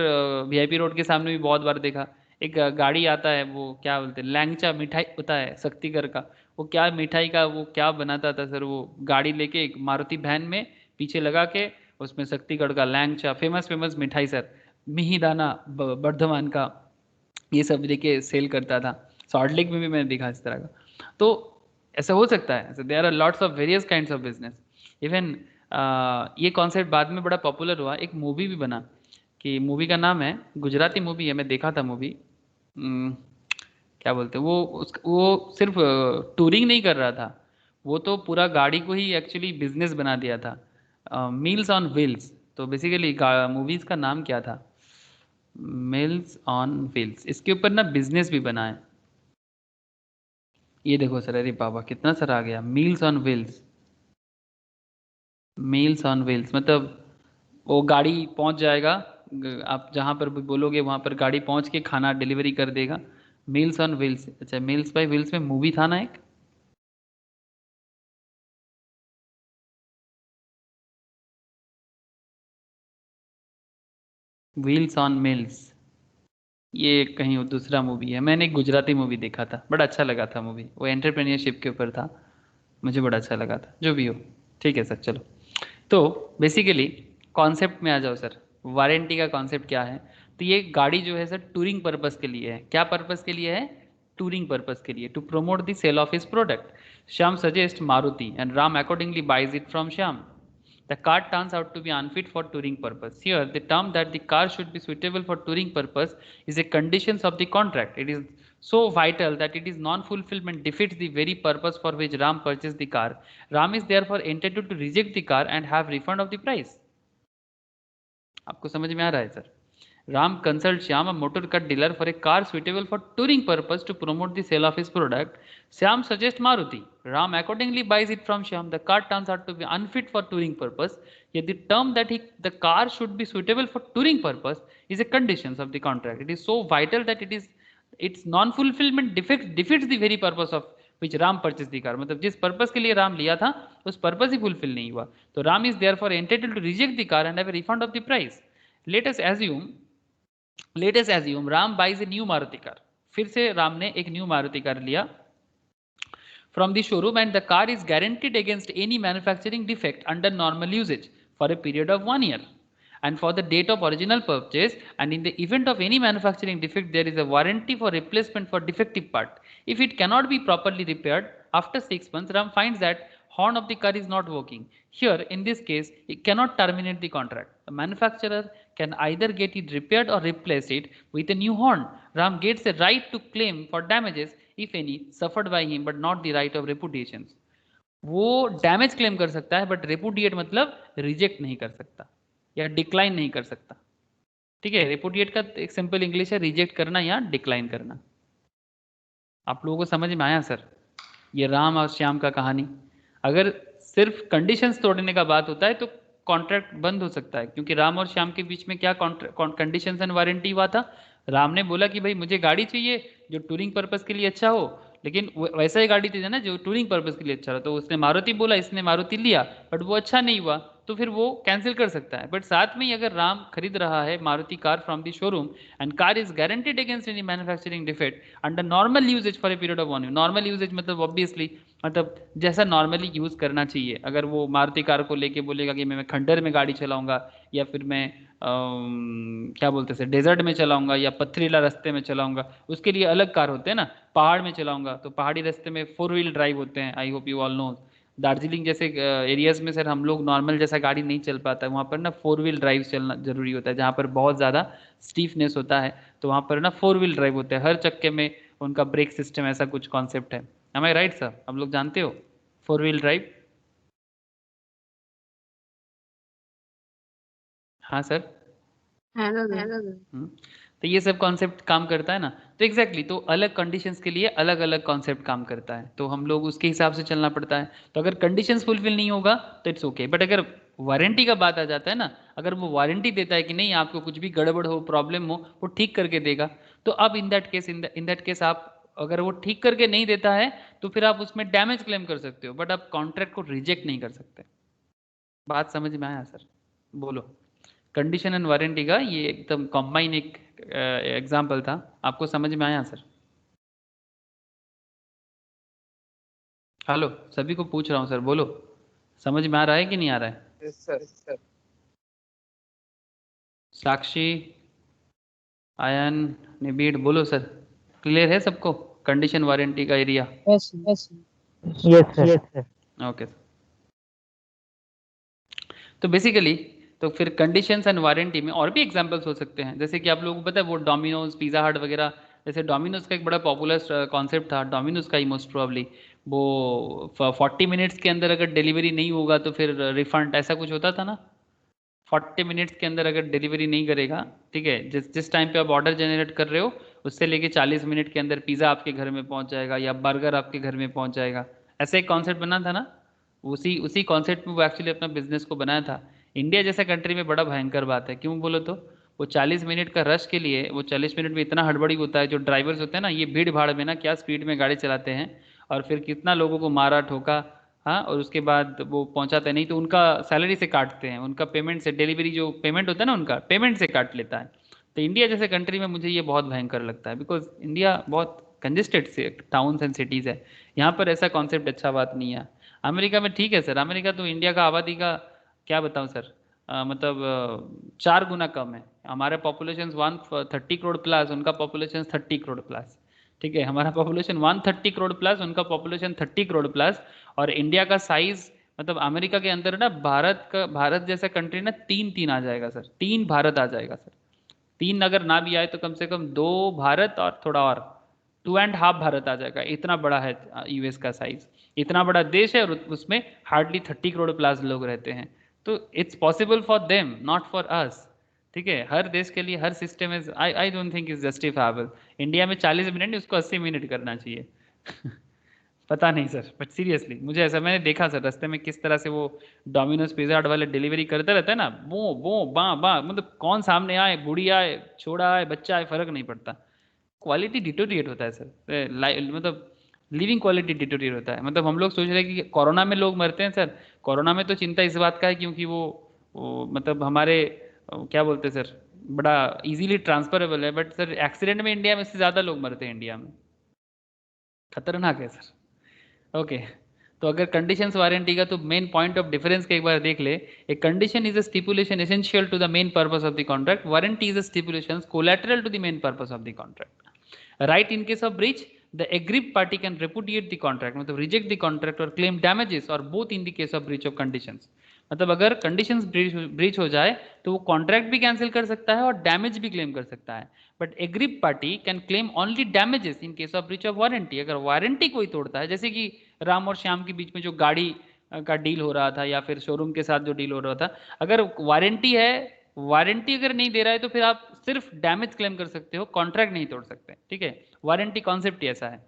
वीआईपी रोड के सामने भी बहुत बार देखा, एक गाड़ी आता है, वो क्या बोलते हैं, लैंगचा मिठाई होता है शक्तिगढ़ का, वो क्या मिठाई का वो क्या बनाता था सर, वो गाड़ी लेके एक मारुति वैन में पीछे लगा के, उसमें शक्तिगढ़ का लैंगचा फेमस फेमस मिठाई सर, मिहिदाना बर्धमान का, ये सब लेके सेल करता था। सॉल्ट लेक में भी मैंने देखा इस तरह का। तो ऐसा हो सकता है, there are lots of various kinds of business. Even ये कॉन्सेप्ट बाद में बड़ा पॉपुलर हुआ, एक मूवी भी बना, कि मूवी का नाम है, गुजराती मूवी है, मैं देखा था मूवी, क्या बोलते हैं वो सिर्फ टूरिंग नहीं कर रहा था, वो तो पूरा गाड़ी को ही एक्चुअली बिजनेस बना दिया था, मील्स ऑन व्हील्स। तो बेसिकली मूवीज का नाम क्या था, मील्स ऑन व्हील्स, इसके ऊपर ना बिजनेस भी बना है। ये देखो सर, अरे बाबा कितना सर आ गया, meals on wheels, meals on wheels, मतलब वो गाड़ी पहुंच जाएगा, आप जहां पर भी बोलोगे वहां पर गाड़ी पहुंच के खाना डिलीवरी कर देगा। मील्स ऑन व्हील्स, अच्छा मील्स बाय व्हील्स में मूवी था ना एक, व्हील्स ऑन मिल्स, ये कहीं दूसरा मूवी है। मैंने एक गुजराती मूवी देखा था, बड़ा अच्छा लगा था मूवी, वो एंटरप्रेन्योरशिप के ऊपर था, मुझे बड़ा अच्छा लगा था, जो भी हो, ठीक है सर। चलो, तो बेसिकली कॉन्सेप्ट में आ जाओ सर, वारंटी का कॉन्सेप्ट क्या है। तो ये गाड़ी जो है सर टूरिंग पर्पस के लिए है। क्या पर्पस के लिए है, टूरिंग पर्पस के लिए, to promote the sale of his product. Shyam suggest Maruti and Ram accordingly buys it from Shyam. The car turns out to be unfit for touring purpose. Here, the term that the car should be suitable for touring purpose is a condition of the contract. It is so vital that it is non-fulfillment defeats the very purpose for which Ram purchased the car. Ram is therefore entitled to reject the car and have refund of the price. आपको समझ में आ रहा है sir? Ram consults Shyam, a motor car dealer, for a car suitable for touring purpose to promote the sale of his product. Shyam suggests Maruti. Ram accordingly buys it from Shyam. The car turns out to be unfit for touring purpose. Yet the term that the car should be suitable for touring purpose is a condition of the contract. It is so vital that its non-fulfillment defeats the very purpose of which Ram purchased the car. मतलब जिस purpose के लिए राम लिया था उस purpose ही fulfil नहीं हुआ। तो Ram is therefore entitled to reject the car and have a refund of the price. Let us assume Ram buys a new Maruti car. फिर से राम ने एक न्यू मारुति कार लिया from the showroom, and the car is guaranteed against any manufacturing defect under normal usage for a period of 1 year and for the date of original purchase, and in the event of any manufacturing defect there is a warranty for replacement for defective part. If it cannot be properly repaired after 6 months, Ram finds that horn of the car is not working. Here in this case he cannot terminate the contract. The manufacturer can either get it repaired or replace it with a new horn. Ram gets a right to claim for damages if any suffered by him but not the right of repudiation. वो damage claim कर सकता है but repudiate मतलब reject नहीं कर सकता या decline नहीं कर सकता। ठीक है, रेपुडिएट का एक सिंपल इंग्लिश है रिजेक्ट करना या डिक्लाइन करना। आप लोगों को समझ में आया सर ये राम और श्याम का कहानी? अगर सिर्फ कंडीशंस तोड़ने का बात होता है तो कॉन्ट्रैक्ट बंद हो सकता है, क्योंकि राम और श्याम के बीच में क्या कंडीशंस एंड वारंटी हुआ था। राम ने बोला कि भाई मुझे गाड़ी चाहिए जो टूरिंग पर्पस के लिए अच्छा हो, लेकिन वैसा ही गाड़ी थी ना जो टूरिंग पर्पस के लिए अच्छा हो। तो उसने मारुति बोला, इसने मारुति लिया बट वो अच्छा नहीं हुआ तो फिर वो कैंसिल कर सकता है। बट साथ में ही अगर राम खरीद रहा है Maruti car from the showroom and car is guaranteed against any manufacturing defect under normal usage for a period of 1 year. Normal usage मतलब ऑब्वियसली मतलब जैसा नॉर्मली यूज करना चाहिए। अगर वो मारुति कार को लेके बोलेगा कि मैं खंडर में गाड़ी चलाऊंगा या फिर मैं क्या बोलते हैं डेजर्ट में चलाऊंगा या पथरीला रास्ते में चलाऊंगा, उसके लिए अलग कार होते हैं ना। पहाड़ में चलाऊंगा तो पहाड़ी रास्ते में 4 व्हील ड्राइव होते हैं। I hope you all know Darjeeling जैसे एरियाज में सर हम लोग नॉर्मल जैसा गाड़ी नहीं चल पाता है, वहाँ पर ना 4 व्हील ड्राइव चलना जरूरी होता है। जहाँ पर बहुत ज़्यादा स्टीफनेस होता है तो वहाँ पर ना 4 व्हील ड्राइव होते हैं, हर चक्के में उनका ब्रेक सिस्टम ऐसा कुछ कॉन्सेप्ट है। एम आई राइट सर? आप लोग जानते हो 4 व्हील ड्राइव? हाँ सर। है दादा। तो ये सब कॉन्सेप्ट काम करता है ना। तो एग्जैक्टली तो अलग कंडीशंस के लिए अलग अलग कॉन्सेप्ट काम करता है, तो हम लोग उसके हिसाब से चलना पड़ता है। तो अगर कंडीशंस फुलफिल नहीं होगा तो इट्स ओके, बट अगर वारंटी का बात आ जाता है ना, अगर वो वारंटी देता है कि नहीं आपको कुछ भी गड़बड़ हो प्रॉब्लम हो वो ठीक करके देगा, तो अब इन दैट केस आप अगर वो ठीक करके नहीं देता है तो फिर आप उसमें डैमेज क्लेम कर सकते हो, बट आप कॉन्ट्रैक्ट को रिजेक्ट नहीं कर सकते। बात समझ में आया सर? बोलो। कंडीशन एंड वारंटी का ये एकदम कॉम्बाइन एक एग्जाम्पल था, आपको समझ में आया सर? हेलो, सभी को पूछ रहा हूँ सर, बोलो समझ में आ रहा है कि नहीं आ रहा है? Yes, sir. Yes, sir. साक्षी, आयन, निबीड, बोलो सर, क्लियर है सबको कंडीशन वारंटी का area? Yes, yes, yes, sir. Yes, sir. Okay. तो बेसिकली तो फिर कंडीशंस एंड वारंटी में और भी एग्जांपल्स हो सकते हैं, जैसे कि आप लोगों को पता है वो डोमिनोज, पिज़्ज़ा हट वगैरह। जैसे डोमिनोज का एक बड़ा पॉपुलर कॉन्सेप्ट था, डोमिनोज का ही मोस्ट प्रोबेबली वो 40 मिनट्स के अंदर अगर डिलीवरी नहीं होगा तो फिर रिफंड, ऐसा कुछ होता था ना। 40 मिनट्स के अंदर अगर डिलीवरी नहीं करेगा, ठीक है, जिस टाइम पे आप ऑर्डर जनरेट कर रहे हो उससे लेके 40 मिनट के अंदर पिज़्ज़ा आपके घर में पहुंच जाएगा या बर्गर आपके घर में पहुंच जाएगा। ऐसा एक कॉन्सेप्ट बना था ना, उसी कॉन्सेप्ट में वो एक्चुअली अपना बिजनेस को बनाया था। इंडिया जैसा कंट्री में बड़ा भयंकर बात है, क्यों बोलो तो वो 40 मिनट का रश के लिए वो 40 मिनट में इतना हड़बड़ी होता है। जो ड्राइवर्स होते हैं ना ये भीड़ भाड़ में ना क्या स्पीड में गाड़ी चलाते हैं और फिर कितना लोगों को मारा ठोका, हाँ, और उसके बाद वो पहुंचाते नहीं तो उनका सैलरी से काटते हैं, उनका पेमेंट से, डिलीवरी जो पेमेंट होता है ना उनका पेमेंट से काट लेता है। तो इंडिया जैसे कंट्री में मुझे ये बहुत भयंकर लगता है, बिकॉज इंडिया बहुत कंजेस्टेड टाउन्स एंड सिटीज़ है, यहाँ पर ऐसा कॉन्सेप्ट अच्छा बात नहीं है। अमेरिका में ठीक है सर, अमेरिका तो इंडिया का आबादी का क्या बताऊँ सर, मतलब 4 गुना कम है। हमारे पॉपुलेशन 130 करोड़ प्लस, उनका पॉपुलेशन 30 करोड़ प्लस। ठीक है, हमारा पॉपुलेशन 130 करोड़ प्लस, उनका पॉपुलेशन 30 करोड़ प्लस। और इंडिया का साइज मतलब अमेरिका के अंदर ना भारत जैसा कंट्री ना 3 आ जाएगा सर, 3 भारत आ जाएगा सर। 3 अगर ना भी आए तो कम से कम 2 भारत और थोड़ा और 2.5 भारत आ जाएगा, इतना बड़ा है यूएस का साइज। इतना बड़ा देश है और उसमें हार्डली 30 करोड़ प्लस लोग रहते हैं। तो it's possible for them not for us. ठीक है, हर देश के लिए हर system is I don't think is justifiable. India में 40 मिनट उसको 80 मिनट करना चाहिए। पता नहीं सर, बट सीरियसली मुझे ऐसा, मैंने देखा सर रास्ते में किस तरह से वो डोमिनोज पिज़्ज़ा हट वाले डिलीवरी करते रहते हैं ना, वो बा मतलब कौन सामने आए, बूढ़ी आए, छोड़ा आए, बच्चा आए, फर्क नहीं पड़ता, क्वालिटी डिटोरिएट होता है सर। मतलब लिविंग क्वालिटी डिटोरिएट होता है। मतलब हम लोग सोच रहे हैं कि कोरोना में लोग मरते हैं सर, कोरोना में तो चिंता इस बात का है क्योंकि वो मतलब हमारे क्या बोलते हैं सर, बड़ा इजीली ट्रांसफरेबल है, बट सर एक्सीडेंट में इंडिया में से ज़्यादा लोग मरते हैं इंडिया में, खतरनाक है सर। ओके, तो अगर कंडीशंस वारंटी का तो मेन पॉइंट ऑफ डिफरेंस का एक बार देख ले। A condition is a stipulation essential to the main purpose of the contract, warranty is a stipulation collateral to the main purpose of the contract. Right in case of breach the aggrieved party can repudiate the contract, मतलब reject the contract or claim damages or both in the case of breach of conditions। मतलब अगर conditions breach हो जाए तो वो contract भी cancel कर सकता है और डैमेज भी क्लेम कर सकता है, but aggrieve party can claim only damages in case of breach of warranty. अगर वारंटी कोई तोड़ता है, जैसे कि राम और श्याम के बीच में जो गाड़ी का डील हो रहा था या फिर शोरूम के साथ जो डील हो रहा था, अगर वारंटी है, वारंटी अगर नहीं दे रहा है तो फिर आप सिर्फ डैमेज क्लेम कर सकते हो, कॉन्ट्रैक्ट नहीं तोड़ सकते, ठीक है। वारंटी कॉन्सेप्ट ही ऐसा है।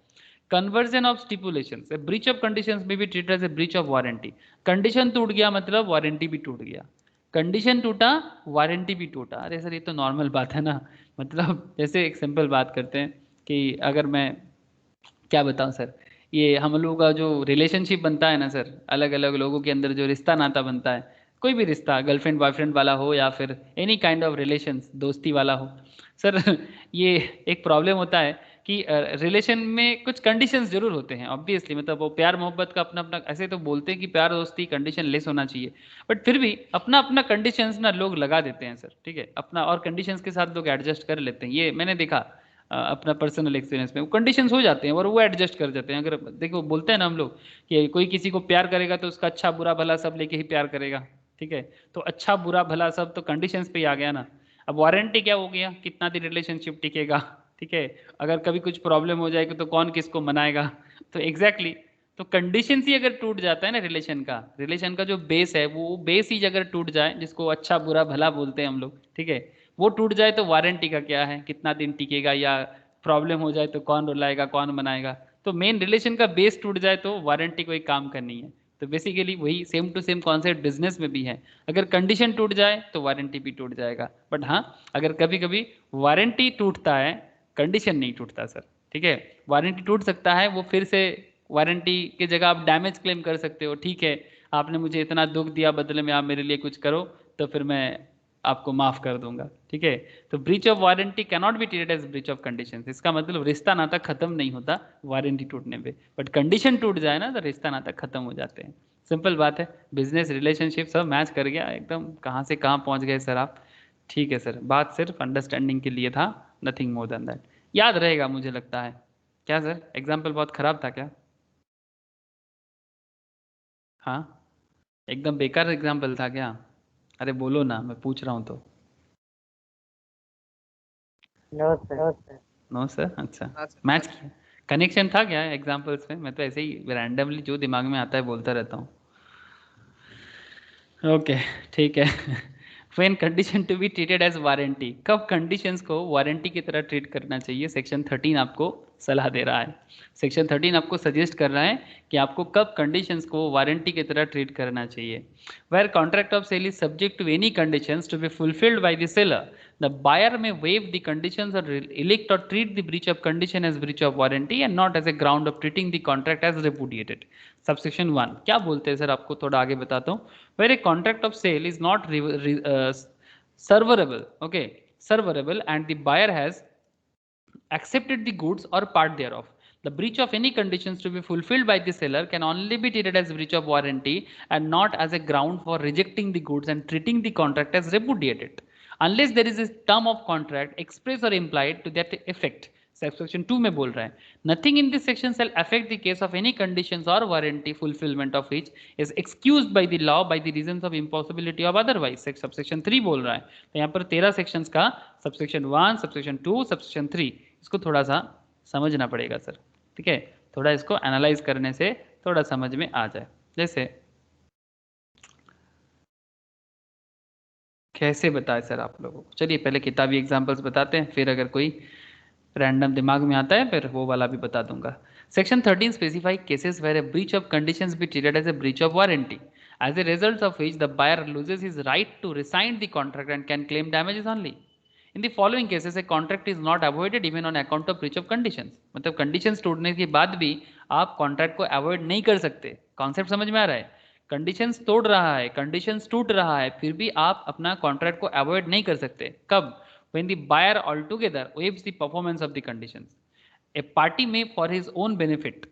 Conversion of stipulations, a breach of conditions में भी treated as a breach of warranty. Condition टूट गया मतलब वारंटी भी टूट गया, कंडीशन टूटा वारंटी भी टूटा। अरे सर ये तो नॉर्मल बात है ना, मतलब जैसे एक सिंपल बात करते हैं कि अगर मैं क्या बताऊं सर, ये हम लोगों का जो रिलेशनशिप बनता है ना सर, अलग अलग लोगों के अंदर जो रिश्ता नाता बनता है, कोई भी रिश्ता गर्लफ्रेंड बॉयफ्रेंड वाला हो या फिर एनी काइंड ऑफ रिलेशंस दोस्ती वाला हो सर, ये एक प्रॉब्लम होता है कि रिलेशन में कुछ कंडीशंस जरूर होते हैं ऑब्वियसली। मतलब वो प्यार मोहब्बत का अपना अपना, ऐसे तो बोलते हैं कि प्यार दोस्ती कंडीशन लेस होना चाहिए, बट फिर भी अपना अपना कंडीशंस ना लोग लगा देते हैं सर, ठीक है अपना, और कंडीशंस के साथ लोग एडजस्ट कर लेते हैं। ये मैंने देखा अपना पर्सनल एक्सपीरियंस में, वो कंडीशंस हो जाते हैं और वो एडजस्ट कर जाते हैं। अगर देखो बोलते हैं ना हम लोग कि कोई किसी को प्यार करेगा तो उसका अच्छा बुरा भला सब लेके ही प्यार करेगा, ठीक है। तो अच्छा बुरा भला सब तो कंडीशंस पे ही आ गया ना। अब वारंटी क्या हो गया, कितना दिन रिलेशनशिप टिकेगा, ठीक है। अगर कभी कुछ प्रॉब्लम हो जाएगी तो कौन किसको मनाएगा, तो एग्जैक्टली तो कंडीशंस ही अगर टूट जाता है ना, रिलेशन का जो बेस है वो बेस ही अगर टूट जाए, जिसको अच्छा बुरा भला बोलते हैं हम लोग, ठीक है, वो टूट जाए तो वारंटी का क्या है, कितना दिन टिकेगा, या प्रॉब्लम हो जाए तो कौन रुलाएगा कौन मनाएगा। तो मेन रिलेशन का बेस टूट जाए तो वारंटी कोई काम करनी है। तो बेसिकली वही same to same concept business में भी है, अगर कंडीशन टूट जाए तो वारंटी भी टूट जाएगा। बट हाँ, अगर कभी कभी वारंटी टूटता है, कंडीशन नहीं टूटता सर, ठीक है। वारंटी टूट सकता है, वो फिर से वारंटी की जगह आप डैमेज क्लेम कर सकते हो, ठीक है आपने मुझे इतना दुख दिया, बदले में आप मेरे लिए कुछ करो तो फिर मैं आपको माफ कर दूंगा, ठीक है। तो breach of warranty can not be treated as breach of conditions. इसका मतलब रिश्ता नाता खत्म नहीं होता वारंटी टूटने पे, बट कंडीशन टूट जाए ना तो रिश्ता नाता खत्म हो जाते हैं। सिंपल बात है, बिजनेस रिलेशनशिप सब मैच कर गया एकदम, कहाँ से कहाँ पहुँच गए सर आप। ठीक है सर, बात सिर्फ अंडरस्टैंडिंग के लिए था, नथिंग मोर देन दैट। याद रहेगा मुझे लगता है। क्या सर एग्जाम्पल बहुत खराब था क्या? हाँ, एकदम बेकार एग्जाम्पल था क्या? अरे बोलो ना, मैं पूछ रहा हूँ तो। No sir. नो सर, अच्छा हाँ सर। मैच कनेक्शन था क्या एग्जाम्पल्स में? मैं तो ऐसे ही रैंडमली जो दिमाग में आता है बोलता रहता हूँ। ओके, ठीक है। When condition to be treated as warranty, कब कंडीशंस को वारंटी की तरह ट्रीट करना चाहिए, सेक्शन 13 आपको सलाह दे रहा है। सेक्शन 13 आपको सजेस्ट कर रहा है कि आपको कब कंडीशंस को वारंटी की तरह ट्रीट करना चाहिए। Where contract of sale is subject to any conditions to be fulfilled by the seller, the buyer may waive the conditions or elect or treat the breach of condition as breach of warranty and not as a ground of treating the contract as repudiated। Subsection 1 क्या बोलते हैं sir, आपको थोड़ा आगे बताता हूँ। where a contract of sale is not serverable, okay, serverable and the buyer has accepted the goods or part thereof, the breach of any conditions to be fulfilled by the seller can only be treated as breach of warranty and not as a ground for rejecting the goods and treating the contract as repudiated unless there is a term of contract express or implied to that effect। Section 2 में बोल रहा है, nothing in this section shall affect the case of any conditions or warranty fulfillment of which is excused by the law by the reasons of impossibility of otherwise। Subsection 3 बोल रहा है, तो यहाँ पर 13 सेक्शंस का subsection 1, subsection 2, subsection 3 इसको थोड़ा सा समझना पड़ेगा सर, ठीक है। थोड़ा इसको एनालाइज करने से थोड़ा समझ में आ जाए। जैसे कैसे बताए सर आप लोगों को, चलिए पहले किताबी एग्जांपल्स बताते हैं, फिर अगर कोई रैंडम दिमाग में आता है फिर वो वाला भी बता दूंगा। Section 13 specify cases where a breach of conditions be treated as a breach of warranty as a result of which the buyer loses his right to rescind the contract and can claim damages only। In the following cases a contract is not avoided even on account of breach of conditions। मतलब conditions टूटने के बाद भी आप contract को avoid नहीं कर सकते। कॉन्सेप्ट समझ में आ रहा है? कंडीशंस तोड़ रहा है, कंडीशंस टूट रहा है, फिर भी आप अपना कॉन्ट्रैक्ट को अवॉइड नहीं कर सकते। कब? when the buyer altogether waives the performance of the conditions. A party may for his own benefit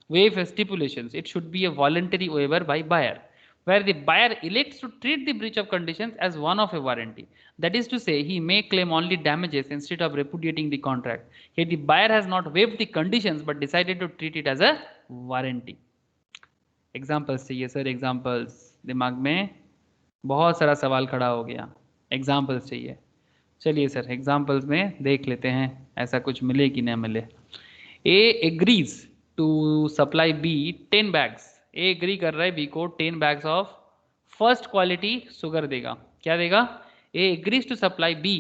waive stipulations. It should be a voluntary waiver by buyer, where the buyer elects to treat the breach of conditions as one of a warranty. That is to say, he may claim only damages instead of repudiating the contract. Here the buyer has not waived the conditions but decided to treat it as a warranty. Examples चाहिए sir, examples. दिमाग में बहुत सारा सवाल खड़ा हो गया, examples चाहिए। चलिए सर एग्जाम्पल्स में देख लेते हैं ऐसा कुछ मिले कि ना मिले। A agrees to supply B 10 bags. A agree कर रहा है बी को 10 bags of first quality sugar देगा। क्या देगा? A agrees to supply B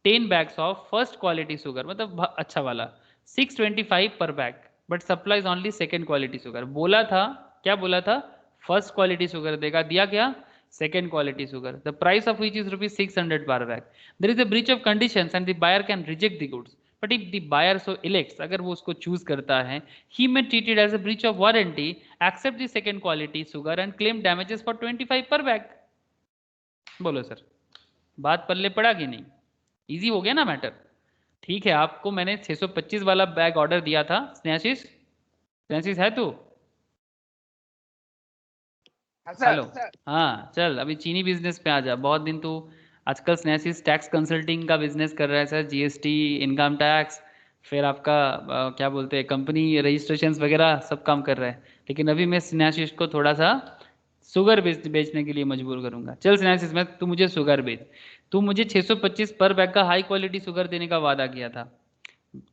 10 bags of first quality sugar, मतलब अच्छा वाला, 625 per bag, but supplies only second quality sugar. बोला था, क्या बोला था? फर्स्ट क्वालिटी शुगर देगा, दिया क्या? second quality sugar, the price of which is rupees 600 per bag. There is a breach of conditions and the buyer can reject the goods, but if the buyer so elects, अगर वो उसको choose करता है, he may treat it as a breach of warranty, accept the second quality sugar and claim damages for 25 per bag. बोलो sir, बात पल्ले पड़ा कि नहीं? इजी हो गया ना मैटर? ठीक है, आपको मैंने 625 वाला बैग ऑर्डर दिया था। स्नेहाशीष, स्नेहाशीष है तू? हेलो, हाँ चल अभी चीनी बिजनेस पे आ जा। बहुत दिन तू आजकल स्नेहाशीष टैक्स कंसल्टिंग का बिजनेस कर रहा है सर, जीएसटी, इनकम टैक्स, फिर आपका क्या बोलते हैं कंपनी रजिस्ट्रेशंस वगैरह सब काम कर रहा है। लेकिन अभी मैं स्नेहाशीष को थोड़ा सा शुगर बेचने के लिए मजबूर करूंगा। चल स्नेहाशीष, मैं तू मुझे शुगर बेच। तू मुझे 625 पर बैग का हाई क्वालिटी शुगर देने का वादा किया था,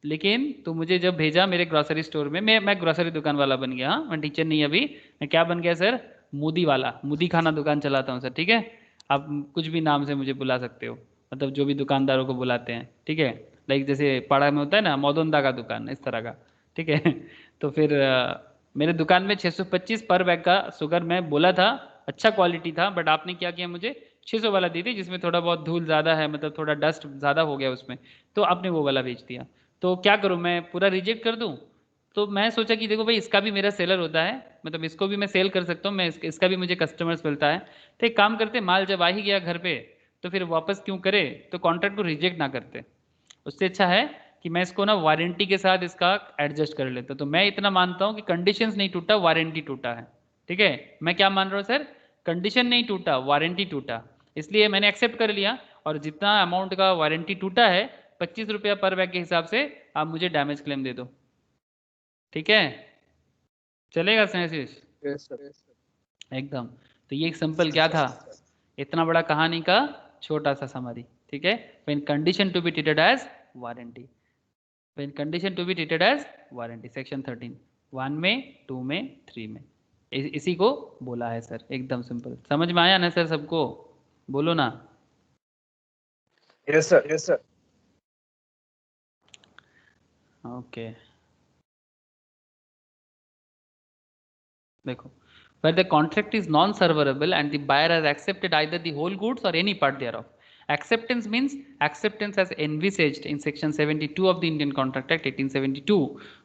लेकिन तू मुझे जब भेजा मेरे ग्रोसरी स्टोर में, मैं ग्रोसरी दुकान वाला बन गया। हाँ, मैं टीचर नहीं अभी, मैं क्या बन गया सर? मुदी वाला, मुदी खाना दुकान चलाता हूँ सर। ठीक है, आप कुछ भी नाम से मुझे बुला सकते हो, मतलब जो भी दुकानदारों को बुलाते हैं। ठीक है, लाइक जैसे पाड़ा में होता है ना मौदोंदा का दुकान, इस तरह का। ठीक है तो फिर मेरे दुकान में 625 पर बैग का शुगर मैं बोला था, अच्छा क्वालिटी था, बट आपने क्या किया? मुझे 600 वाला दी थी जिसमें थोड़ा बहुत धूल ज़्यादा है, मतलब थोड़ा डस्ट ज़्यादा हो गया उसमें, तो आपने वो वाला बेच दिया। तो क्या करूँ, मैं पूरा रिजेक्ट कर दूँ? तो मैं सोचा कि देखो भाई, इसका भी मेरा सेलर होता है, मतलब इसको भी मैं सेल कर सकता हूँ, मैं इसका भी मुझे कस्टमर्स मिलता है। तो एक काम करते, माल जब आ ही गया घर पे तो फिर वापस क्यों करे, तो कॉन्ट्रैक्ट को रिजेक्ट ना करते। उससे अच्छा है कि मैं इसको ना वारंटी के साथ इसका एडजस्ट कर लेता। तो मैं इतना मानता हूँ कि कंडीशंस नहीं टूटा, वारंटी टूटा है। ठीक है, मैं क्या मान रहा हूँ सर? कंडीशन नहीं टूटा, वारंटी टूटा, इसलिए मैंने एक्सेप्ट कर लिया। और जितना अमाउंट का वारंटी टूटा है 25 रुपया पर बैग के हिसाब से आप मुझे डैमेज क्लेम दे दो। ठीक है, चलेगा स्नेहाशीष? Yes, sir. एकदम। तो ये एक सिंपल क्या था, इतना बड़ा कहानी का छोटा सा समरी। ठीक है, when condition to be treated as warranty, when condition to be treated as warranty, section 13, 1 में, 2 में, 3 में, इसी को बोला है सर। एकदम सिंपल, समझ में आया ना सर सबको? बोलो ना। Yes, sir. Yes, sir. Okay देखो, where the contract is non-serverable and the buyer has accepted either the whole goods or any part thereof. Acceptance means acceptance as envisaged in section 72 of the Indian Contract Act 1872,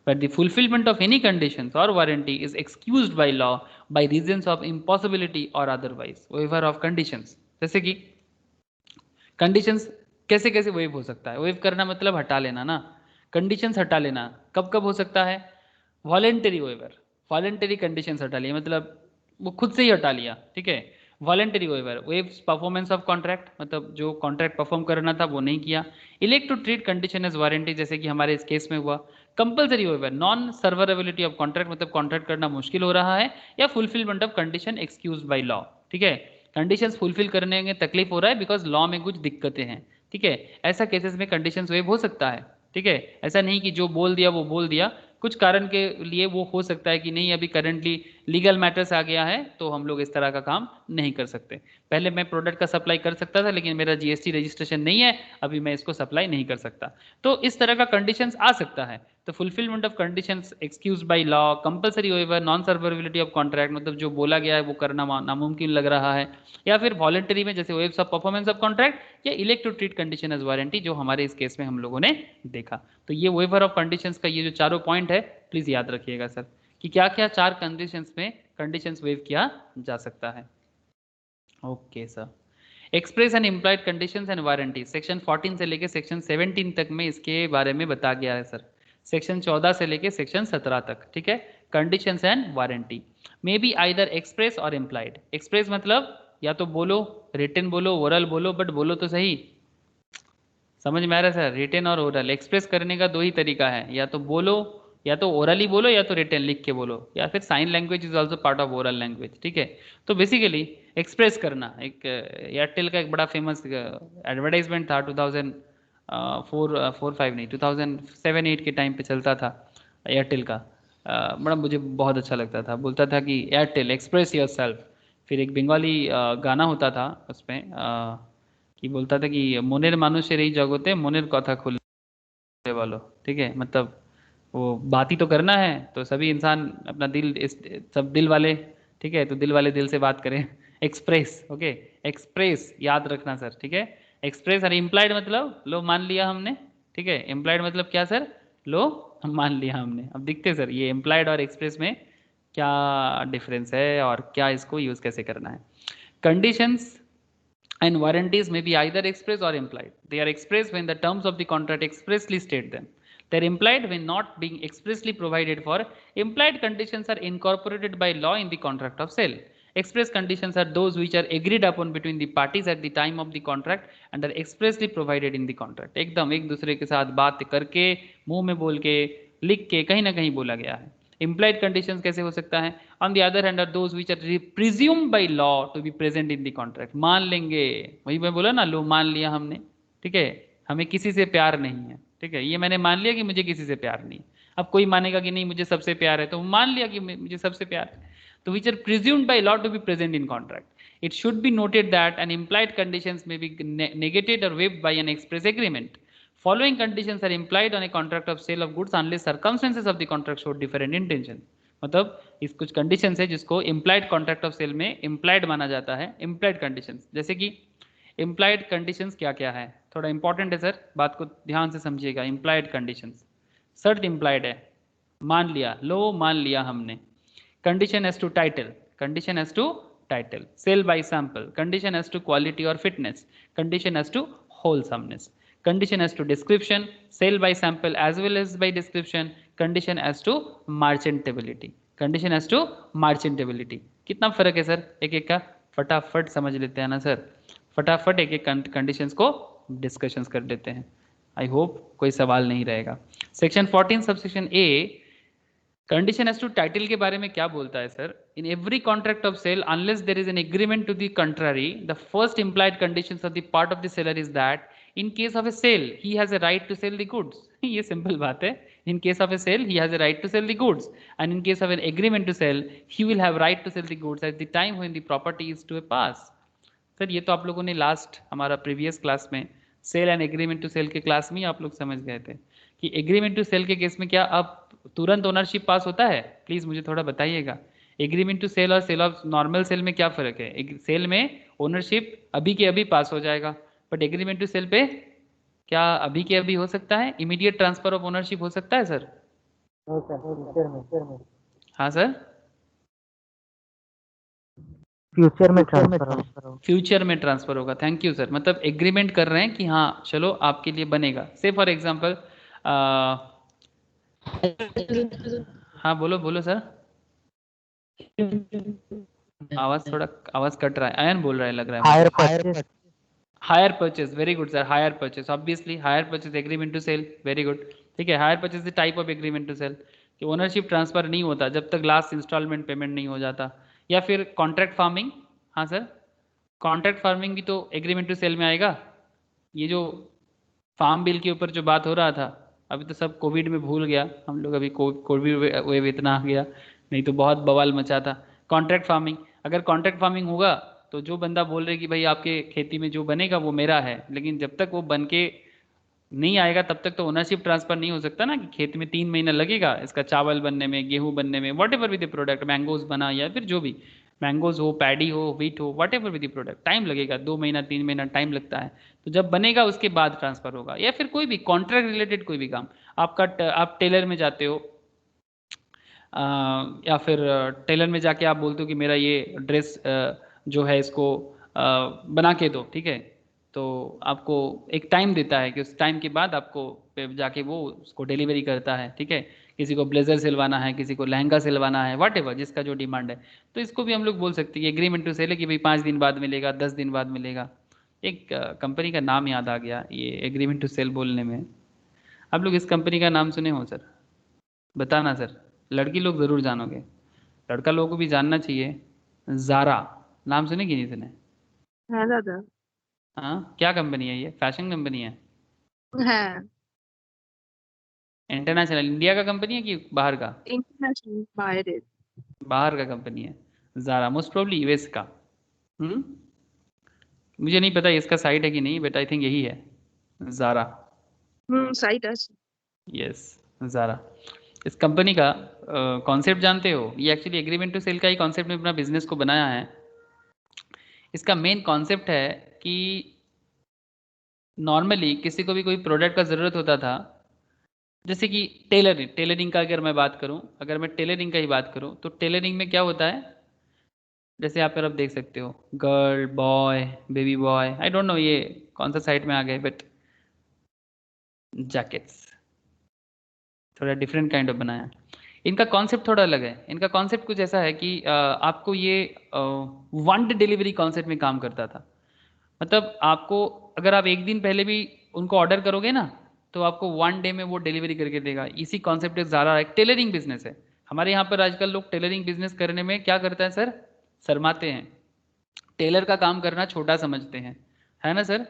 where the fulfillment of any conditions or warranty is excused by law by reasons of impossibility or otherwise. Waiver of conditions, जैसे कि conditions कैसे कैसे wave हो सकता है? Wave करना मतलब हटा लेना ना, कंडीशंस हटा लेना। कब कब हो सकता है? वॉलेंटरी वेवर, वॉलेंटरी कंडीशंस हटा लिया, मतलब वो खुद से ही हटा लिया। ठीक है, voluntary waiver. Waives performance of contract, मतलब जो कॉन्ट्रैक्ट परफॉर्म करना था वो नहीं किया। Elect to treat condition as warranty, जैसे कि हमारे इस केस में हुआ। Compulsory waiver, non severability of contract, मतलब कॉन्ट्रैक्ट करना मुश्किल हो रहा है, या fulfilment of condition excuse by law. ठीक है, कंडीशंस फुलफिल करने में तकलीफ हो रहा है बिकॉज लॉ में कुछ दिक्कतें हैं। ठीक है, ऐसा केसेस में कंडीशंस वेव हो सकता है। ठीक है, ऐसा नहीं कि जो बोल दिया वो बोल दिया, कुछ कारण के लिए वो हो सकता है कि नहीं अभी करंटली लीगल मैटर्स आ गया है तो हम लोग इस तरह का काम नहीं कर सकते। पहले मैं प्रोडक्ट का सप्लाई कर सकता था, लेकिन मेरा जीएसटी रजिस्ट्रेशन नहीं है, अभी मैं इसको सप्लाई नहीं कर सकता। तो इस तरह का कंडीशंस आ सकता है। तो fulfilment of conditions excuse by law, compulsory waiver, non severability of contract, मतलब जो बोला गया है वो करना नामुमकिन लग रहा है, या फिर वॉलंटरी में जैसे waives of performance of contract, या elect to treat condition as warranty, जो हमारे इस केस में हम लोगों ने देखा। तो ये वेवर ऑफ कंडीशंस का ये जो चारों पॉइंट है प्लीज याद रखिएगा सर। कि क्या क्या 4 कंडीशंस में कंडीशंस वेव किया जा सकता है। Okay sir, express and implied conditions and warranty section 14 से लेके सेक्शन 17 तक में इसके बारे में बता गया है सर, सेक्शन 14 से लेके सेक्शन 17 तक, ठीक है। Conditions and warranty may be either express और इम्प्लाइड। एक्सप्रेस मतलब या तो बोलो, रिटन बोलो, ओरल बोलो, बट बोलो तो सही, समझ में आ रहा है सर? रिटन और ओरल एक्सप्रेस करने का 2 ही तरीका है, या तो बोलो, या तो ओरली बोलो, या तो रिटन लिख के बोलो, या फिर sign language is also part of oral language, ठीक है। तो बेसिकली एक्सप्रेस करना, एक एयरटेल का एक बड़ा फेमस एडवर्टाइजमेंट था 2004-5 नहीं 2007-8 के टाइम पे चलता था एयरटेल का, बड़ा मुझे बहुत अच्छा लगता था, बोलता था कि एयरटेल एक्सप्रेस योर सेल्फ। फिर एक बंगाली गाना होता था उसमें कि बोलता था कि मनेर मानुषेर এই জগতে মনের কথা खुलने वालों, ठीक है। मतलब वो बात ही तो करना है, तो सभी इंसान अपना दिल सब दिल वाले, ठीक है, तो दिल वाले दिल से बात करें। एक्सप्रेस, ओके, एक्सप्रेस याद रखना सर, ठीक है। एक्सप्रेस और इम्प्लाइड मतलब लो मान लिया हमने, ठीक है। इम्प्लाइड मतलब क्या सर? लो मान लिया हमने। अब दिखते सर ये इम्प्लाइड और एक्सप्रेस में क्या डिफरेंस है और क्या इसको यूज कैसे करना है। Conditions and warranties may be either express or implied. They are expressed when the terms of the contract expressly state them. They are implied when not being expressly provided for. Implied conditions are incorporated by law in the contract of sale. Express conditions are those which are agreed upon between the parties at the time of the contract and are expressly provided in the contract. एकदम एक दूसरे के साथ बात करके, मुंह में बोल के, लिख के, कहीं ना कहीं बोला गया है। implied conditions कैसे हो सकता है? on the other hand are those which are presumed by law to be present in the contract. मान लेंगे, वही मैं बोला ना, लो मान लिया हमने, ठीक है, हमें किसी से प्यार नहीं है, ठीक है, ये मैंने मान लिया कि मुझे किसी से प्यार नहीं। अब कोई मानेगा कि नहीं मुझे सबसे प्यार है, तो मान लिया कि मुझे सबसे प्यार है। तो which are presumed by law to be present in contract. It should be noted that an implied conditions may be negated or waived by an express agreement. Following conditions are implied on a contract of sale of goods unless circumstances of the contract show different intention. मतलब इस कुछ conditions है जिसको implied contract of cell में implied माना जाता है। Implied conditions जैसे कि इम्प्लाइड कंडीशंस क्या क्या है, थोड़ा इंपॉर्टेंट है सर, बात को ध्यान से समझिएगा। इम्प्लाइड कंडीशंस, शर्त इम्प्लाइड है, मान लिया, लो मान लिया हमने। Condition as to title, condition as to title. Sale by sample, condition as to quality और fitness, condition as to wholesomeness. condition as to description, sale by sample as well as by description, condition as to merchantability, condition as to merchantability। कितना फर्क है sir एक एक का, फटाफट समझ लेते हैं ना सर, फटाफट एक एक कंडीशंस को डिस्कशंस कर लेते हैं। आई होप कोई सवाल नहीं रहेगा। Section 14 subsection A, condition as to title के बारे में क्या बोलता है sir? In every contract of sale unless there is an agreement to the contrary, the first implied conditions of the part of the seller is that in case of a sale he has a right to sell the goods। ये simple बात है, in case of a sale he has a right to sell the goods and in case of an agreement to sell he will have right to sell the goods at the time when the property is to pass। Sir ये तो आप लोगों ने last हमारा previous class में sale and agreement to sale के class में आप लोग समझ गए थे कि एग्रीमेंट टू सेल के केस में क्या अब तुरंत ओनरशिप पास होता है? प्लीज मुझे थोड़ा बताइएगा, एग्रीमेंट टू सेल और सेल ऑफ नॉर्मल सेल में क्या फर्क है? सेल में ओनरशिप अभी के अभी पास हो जाएगा, बट एग्रीमेंट टू सेल पे क्या अभी के अभी हो सकता है? इमीडिएट ट्रांसफर ऑफ ओनरशिप हो सकता है सर? हाँ सर, फ्यूचर में ट्रांसफर होगा। थैंक यू सर, मतलब एग्रीमेंट कर रहे हैं कि हाँ चलो आपके लिए बनेगा। से फॉर एग्जांपल हाँ बोलो बोलो सर, आवाज कट रहा है, आयन बोल रहा है लग रहा है। Hire purchase, very good sir, hire purchase, obviously hire purchase agreement to sale, very good, ठीक है। Hire purchase the type of agreement to sale कि ओनरशिप ट्रांसफर नहीं होता जब तक लास्ट इंस्टॉलमेंट पेमेंट नहीं हो जाता। या फिर कॉन्ट्रैक्ट फार्मिंग, हाँ सर, कॉन्ट्रैक्ट फार्मिंग भी तो एग्रीमेंट टू सेल में आएगा। ये जो फार्म बिल के ऊपर जो बात हो रहा था, अभी तो सब कोविड में भूल गया हम लोग, अभी कोविड वेव इतना आ गया, नहीं तो बहुत बवाल मचा था। कॉन्ट्रैक्ट फार्मिंग, अगर कॉन्ट्रैक्ट फार्मिंग होगा तो जो बंदा बोल रहे कि भाई आपके खेती में जो बनेगा वो मेरा है, लेकिन जब तक वो बन के नहीं आएगा तब तक तो ओनरशिप ट्रांसफर नहीं हो सकता ना, कि खेत में 3 महीना लगेगा इसका चावल बनने में, गेहूं बनने में, what ever with the product, mangoes बना या फिर जो भी, मैंगोज हो, पैडी हो, व्हीट हो, what ever with the product, time लगेगा, 2 महीना 3 महीना टाइम लगता है। तो जब बनेगा उसके बाद ट्रांसफर होगा। या फिर कोई भी कॉन्ट्रैक्ट रिलेटेड कोई भी काम, आपका आप टेलर में जाते हो, या फिर टेलर में जाके आप बोलते हो कि मेरा ये ड्रेस जो है इसको बना के दो, ठीक है, तो आपको एक टाइम देता है कि उस टाइम के बाद आपको पे जाके वो उसको डिलीवरी करता है, ठीक है। किसी को ब्लेजर सिलवाना है, किसी को लहंगा सिलवाना है, वट एवर जिसका जो डिमांड है, तो इसको भी हम लोग बोल सकते हैं एग्रीमेंट टू सेल है कि भाई 5 दिन बाद मिलेगा, 10 दिन बाद मिलेगा। एक कंपनी का नाम याद आ गया ये एग्रीमेंट टू सेल बोलने में। आप लोग इस कंपनी का नाम सुने हो सर? बताना सर, लड़की लोग ज़रूर जानोगे, लड़का लोगों को भी जानना चाहिए। ज़ारा नाम सुने कि नहीं सुने? है दादा। हाँ, क्या कंपनी है ये? फैशन कंपनी है? है इंटरनेशनल, इंडिया का कंपनी है कि बाहर का? इंटरनेशनल बाहर है। बाहर का कंपनी है ज़ारा, मोस्ट प्रोबब्ली यूएस का। मुझे नहीं पता इसका साइट है कि नहीं, बट आई थिंक यही है ज़ारा। साइट আছে। यस, ज़ारा। इस कंपनी का कॉन्सेप्ट जानते हो? ये एक्चुअली एग्रीमेंट टू सेल का ही कॉन्सेप्ट में अपना बिजनेस को बनाया है। इसका मेन कॉन्सेप्ट है कि नॉर्मली किसी को भी कोई प्रोडक्ट का ज़रूरत होता था, जैसे कि टेलरिंग का अगर मैं बात करूं, अगर मैं टेलरिंग का ही बात करूं, तो टेलरिंग में क्या होता है, जैसे आप तरफ देख सकते हो girl, boy, baby boy, I don't know ये कौन सा साइट में आ गए, बट जैकेट्स थोड़ा डिफरेंट काइंड ऑफ बनाया। इनका कॉन्सेप्ट थोड़ा अलग है। इनका कॉन्सेप्ट कुछ ऐसा है कि आपको ये वन डे डिलीवरी कॉन्सेप्ट में काम करता था। मतलब आपको अगर आप एक दिन पहले भी उनको ऑर्डर करोगे ना, तो आपको वन डे में वो डिलीवरी करके देगा। इसी कॉन्सेप्ट एक ज़्यादा एक टेलरिंग बिजनेस है। हमारे यहाँ पर आजकल लोग टेलरिंग बिजनेस करने में क्या करते हैं सर? शर्माते हैं, टेलर का काम करना छोटा समझते हैं, है ना सर?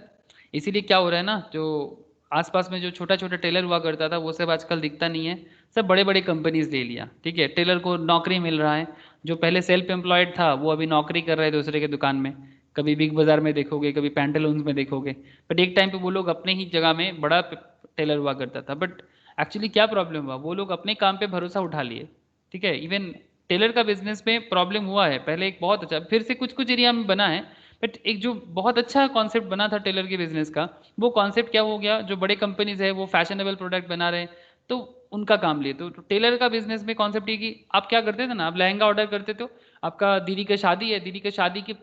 इसीलिए क्या हो रहा है ना, जो आसपास में जो छोटा छोटा टेलर हुआ करता था वो सब आजकल दिखता नहीं है, सब बड़े बड़े कंपनीज ले लिया, ठीक है। टेलर को नौकरी मिल रहा है, जो पहले सेल्फ एम्प्लॉयड था वो अभी नौकरी कर रहे हैं दूसरे के दुकान में। कभी बिग बाजार में देखोगे, कभी पैंटालून्स में देखोगे, बट एक टाइम पे वो लोग अपने ही जगह में बड़ा टेलर हुआ करता था। बट एक्चुअली क्या प्रॉब्लम हुआ, वो लोग अपने काम पे भरोसा उठा लिए, ठीक है। इवन टेलर का बिजनेस में प्रॉब्लम हुआ है पहले, एक बहुत अच्छा, फिर से कुछ कुछ एरिया में बना है, बट एक जो बहुत अच्छा कॉन्सेप्ट बना था टेलर के बिजनेस का, वो कॉन्सेप्ट क्या हो गया, जो बड़े कंपनीज है वो फैशनेबल प्रोडक्ट बना रहे हैं, तो उनका काम लिए। तो टेलर का बिजनेस में कॉन्सेप्ट ये कि आप क्या करते थे ना, आप लहंगा ऑर्डर करते थे, आपका दीदी का शादी है, दीदी का शादी के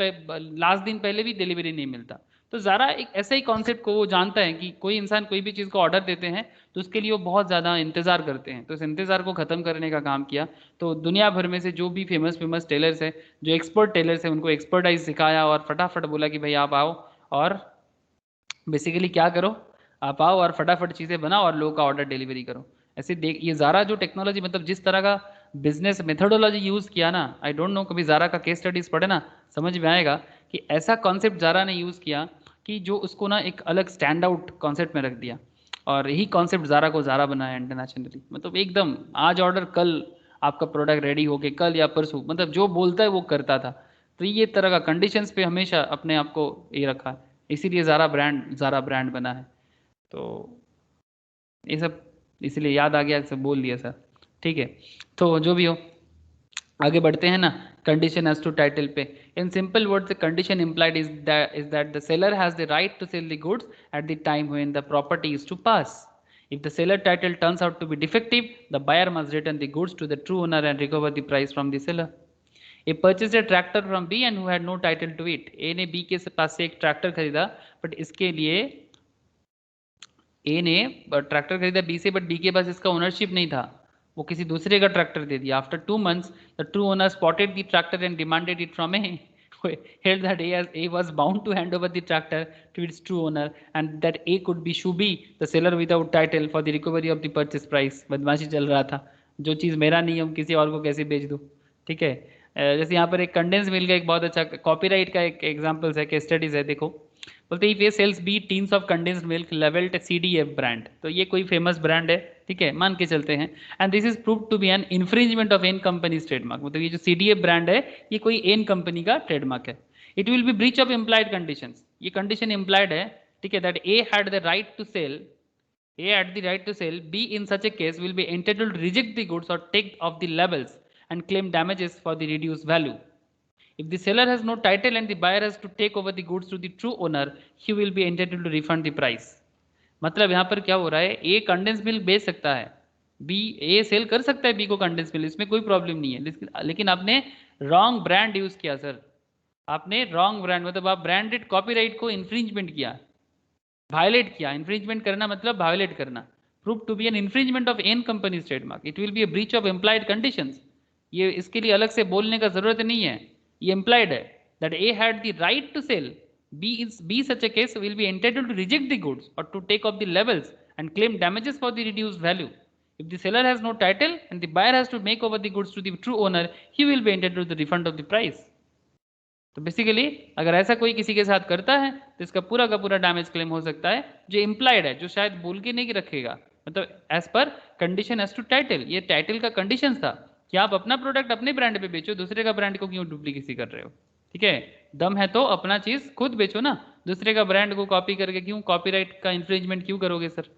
लास्ट दिन पहले भी डिलीवरी नहीं मिलता। तो ज़रा एक ऐसा ही कॉन्सेप्ट को वो जानता है कि कोई इंसान कोई भी चीज़ को ऑर्डर देते हैं तो उसके लिए वो बहुत ज़्यादा इंतज़ार करते हैं, तो इस इंतज़ार को ख़त्म करने का काम किया। तो दुनिया भर में से जो भी फेमस फेमस टेलर्स हैं, जो एक्सपर्ट टेलर्स हैं, उनको एक्सपर्टाइज सिखाया और फटाफट बोला कि भाई आप आओ और बेसिकली क्या करो, आप आओ और फटाफट चीज़ें बनाओ और लोगों का ऑर्डर डिलीवरी करो। ऐसे देख, ये ज़ारा जो टेक्नोलॉजी, मतलब जिस तरह का बिजनेस मेथोडोलॉजी यूज़ किया ना, आई डोंट नो, कभी ज़ारा का केस स्टडीज़ पढ़े ना, समझ में आएगा कि ऐसा कॉन्सेप्ट ज़ारा ने यूज़ किया कि जो उसको ना एक अलग स्टैंड आउट कॉन्सेप्ट में रख दिया। और यही कॉन्सेप्ट ज़ारा को ज़ारा बनाया इंटरनेशनली। मतलब एकदम आज ऑर्डर, कल आपका प्रोडक्ट रेडी हो के, कल या परसों, मतलब जो बोलता है वो करता था। तो ये तरह का कंडीशंस पे हमेशा अपने आप को ये रखा है, इसीलिए ज़ारा ब्रांड बना है। तो ये सब इसलिए याद आ गया, सब बोल दिया सर, ठीक है। तो जो भी हो, आगे बढ़ते हैं ना। कंडीशन एज टू टाइटल पे, in simple words the condition implied is that the seller has the right to sale the goods at the time when the property is to pass. If the seller title turns out to be defective, the buyer must return the goods to the true owner and recover the price from the seller. A purchased a tractor from B and who had no title to it. A ने B के पास से एक tractor खरीदा, but इसके लिए ए ने tractor खरीदा B से, बट बी के पास इसका ओनरशिप नहीं था, वो किसी दूसरे का ट्रैक्टर दे दिया। After 2 months the true owner spotted the tractor and demanded it from A, held that A was bound to hand over the tractor to its true owner and that A could be should be the seller without title for the recovery of the purchase price. बदमाशी चल रहा था, जो चीज़ मेरा नहीं है हम किसी और को कैसे बेच दूँ, ठीक है। जैसे यहाँ पर एक कंडेंस मिल का एक बहुत अच्छा कॉपीराइट का एक एग्जाम्पल्स है, केस स्टडीज है, देखो। बोलते if A sells B tins of condensed milk labelled CDF brand, तो ये कोई फेमस ब्रांड है, ठीक है, मान के चलते हैं। And this is prove to be an infringement of an company's trademark, मतलब ये जो CDF ब्रांड है ये कोई एन कंपनी का ट्रेडमार्क है। It will be breach of implied conditions, ये कंडीशन इम्प्लाइड है, ठीक है, that A had the right to sale, A had the right to sell, B in such a case will be entitled to reject the goods or take off the labels and claim damages for the reduced value. If the seller has no title and the buyer has to take over the goods to the true owner, he will be entitled to refund the price. मतलब यहाँ पर क्या हो रहा है, A condense milk बेच सकता है, बी ए सेल कर सकता है बी को कंडेंस मिल्क, इसमें कोई प्रॉब्लम नहीं है, लेकिन आपने रॉन्ग ब्रांड यूज किया सर, आपने रॉन्ग ब्रांड मतलब आप ब्रांडेड कॉपीराइट को इन्फ्रिंजमेंट किया, वायलेट किया। इन्फ्रिंजमेंट करना मतलब वायलेट करना। Prove to be an infringement of an company's trademark, it will be a breach of employed conditions. ये इसके लिए अलग से बोलने का जरूरत नहीं है, ये एम्प्लॉयड है that A had the right to sell B such a case will be entitled to reject the goods और to take off the levels and claim damages for the reduced value. If the seller has no title and the buyer has to make over the goods to the true owner, he will be entitled to the refund of the price. तो basically अगर ऐसा कोई किसी के साथ करता है तो इसका पूरा का पूरा डैमेज क्लेम हो सकता है, जो इम्प्लाइड है, जो शायद बोल के नहीं रखेगा, मतलब as per condition as to title. ये टाइटल का कंडीशन था कि आप अपना प्रोडक्ट अपने ब्रांड पे बेचो, दूसरे का ब्रांड को क्यों डुप्लीकेसी कर रहे हो। ठीक है, दम है तो अपना चीज खुद बेचो ना, दूसरे का ब्रांड को कॉपी करके क्यों, कॉपीराइट का इन्फ्रिंजमेंट क्यों करोगे sir.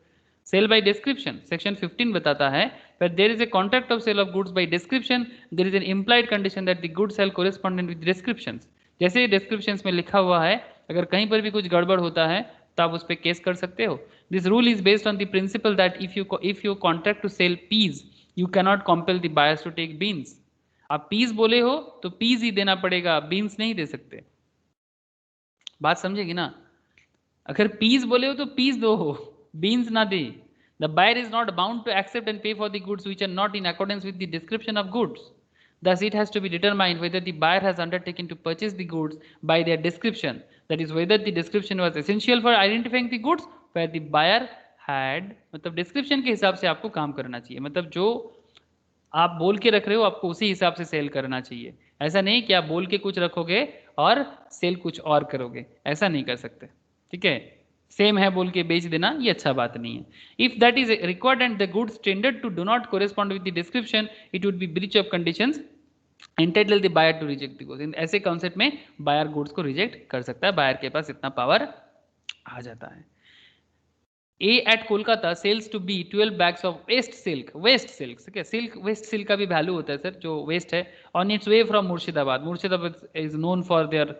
Sale by description section 15 बताता है where there is a contract of sale of goods by description there is an implied condition that the goods shall correspondent with descriptions। जैसे descriptions में लिखा हुआ है, अगर कहीं पर भी कुछ गड़बड़ होता है तो आप उस पर केस कर सकते हो। This rule is based on the principle that if you contract to sell peas you cannot compel the buyers to take beans। आप peas बोले हो तो peas ही देना पड़ेगा, beans नहीं दे सकते। बात समझेगी ना, अगर peas बोले हो तो peas दो हो, beans ना दे। The buyer is not bound to accept and pay for the goods which are not in accordance with the description of goods. Thus, it has to be determined whether the buyer has undertaken to purchase the goods by their description. That is, whether the description was essential for identifying the goods, where the buyer had, मतलब description के हिसाब से आपको काम करना चाहिए, मतलब जो आप बोल के रख रहे हो आपको उसी हिसाब से सेल करना चाहिए। ऐसा नहीं कि आप बोल के कुछ रखोगे और सेल कुछ और करोगे, ऐसा नहीं कर सकते। ठीक है, सेम है बोल के बेच देना ये अच्छा बात नहीं है। If that is required and the goods tendered to do not correspond with the description it would be breach of conditions entitle the buyer to reject the goods. ऐसे कॉन्सेप्ट में बायर गुड्स को reject कर सकता है, buyer के पास इतना power आ जाता है। A at Kolkata sells to B 12 bags of waste silk. ठीक है, सिल्क वेस्ट सिल्क का भी वैल्यू होता है सर, जो वेस्ट है, on it's way from Murshidabad. Murshidabad is known for their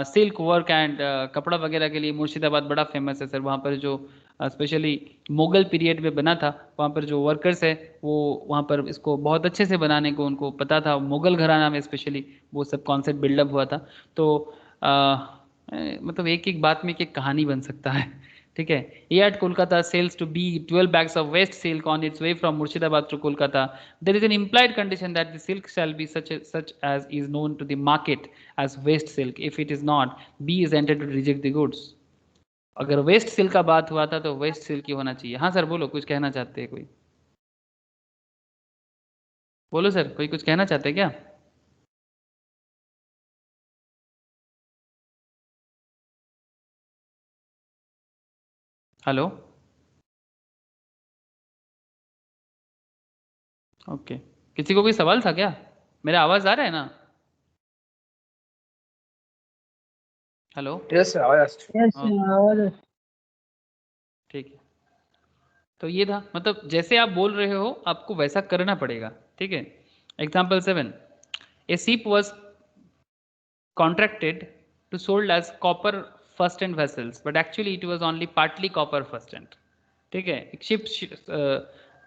silk work and कपड़ा वगैरह के लिए मुर्शिदाबाद बड़ा फेमस है सर। वहाँ पर जो स्पेशली मुगल पीरियड में बना था, वहाँ पर जो वर्कर्स है वो वहाँ पर इसको बहुत अच्छे से बनाने को उनको पता था, मुगल घराना में स्पेशली वो सब कॉन्सेप्ट बिल्डअप हुआ था। तो मतलब एक एक बात में एक कहानी बन सकता है। ठीक है, A at Kolkata sells to B 12 bags of waste silk on its way from Murshidabad to Kolkata. There is an implied condition that the silk shall be such as is known to the market as waste silk. If it is not, B is entitled to reject the goods. अगर waste silk का बात हुआ था तो waste silk ही होना चाहिए। हाँ sir बोलो, कुछ कहना चाहते हैं कोई? बोलो सर, कोई कुछ कहना चाहते हैं क्या? हेलो, ओके, किसी को कोई सवाल था क्या? मेरा आवाज आ रहा है ना? Hello, Yes, sir. आवाज। ठीक है, तो ये था, मतलब जैसे आप बोल रहे हो आपको वैसा करना पड़ेगा। ठीक है, example 7, a ship was contracted to sold as copper first and vessels but actually it was only partly copper first and. ठीक है, एक ship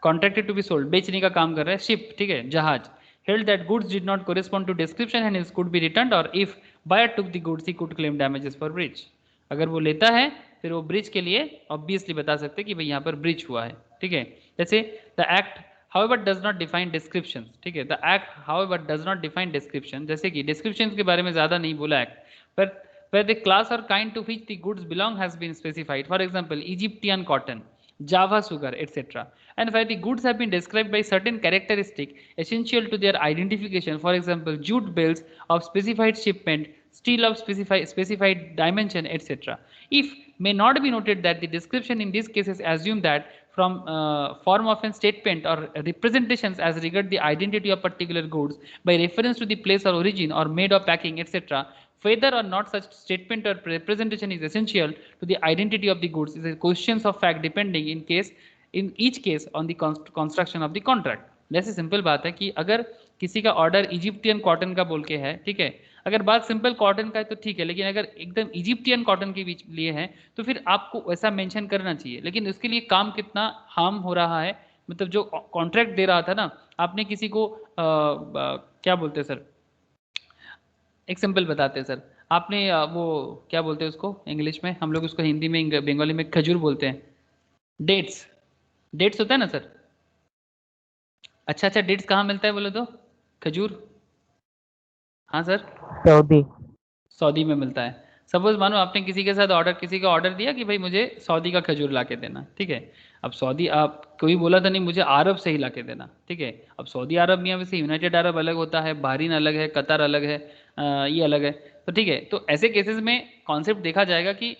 contracted to be sold, बेचने का काम कर रहा है शिप, ठीक है, जहाज। held that goods did not correspond to description and could be returned, or if buyer took the goods he could claim damages for breach। अगर वो लेता है फिर वो ब्रिज के लिए ऑब्वियसली बता सकते हैं कि भाई यहाँ पर ब्रिज हुआ है। ठीक है, जैसे the act however does not define descriptions। ठीक है, the act however does not define description, जैसे कि descriptions के बारे में ज़्यादा नहीं बोला एक्ट, पर where the class or kind to which the goods belong has been specified, for example Egyptian cotton, Java sugar, etc. And where the goods have been described by certain characteristic essential to their identification, for example jute bales of specified shipment, steel of specified dimension, etc. If may not be noted that the description in these cases assume that from form of a statement or representations as regard the identity of particular goods by reference to the place or origin or made of packing, etc. Whether or not such statement or representation is essential to the identity of the goods is a question of fact depending in each case on the construction of the contract। जैसे simple बात है कि अगर किसी का order Egyptian cotton का बोल के है, ठीक है, अगर बात सिंपल कॉटन का है तो ठीक है, लेकिन अगर एकदम इजिप्टियन कॉटन के लिए है तो फिर आपको वैसा मेंशन करना चाहिए। लेकिन उसके लिए काम कितना हार्म हो रहा है मतलब जो कॉन्ट्रैक्ट दे रहा था ना, आपने किसी को क्या बोलते हैं सर, एक सिंपल बताते हैं सर, आपने वो क्या बोलते हैं उसको इंग्लिश में, हम लोग उसको हिंदी में बंगाली में खजूर बोलते हैं, डेट्स, डेट्स होता है ना सर। अच्छा अच्छा, डेट्स कहाँ मिलता है बोले तो, खजूर। हाँ सर, सऊदी। सऊदी में मिलता है। सपोज मानो आपने किसी के साथ किसी का ऑर्डर दिया कि भाई मुझे सऊदी का खजूर ला के देना, ठीक है। अब सऊदी, आप कोई बोला था नहीं मुझे अरब से ही ला के देना, ठीक है। अब सऊदी अरब में वैसे यूनाइटेड अरब अलग होता है, बहरीन अलग है, कतर अलग है, ये अलग है, तो ठीक है। तो ऐसे केसेस में कॉन्सेप्ट देखा जाएगा कि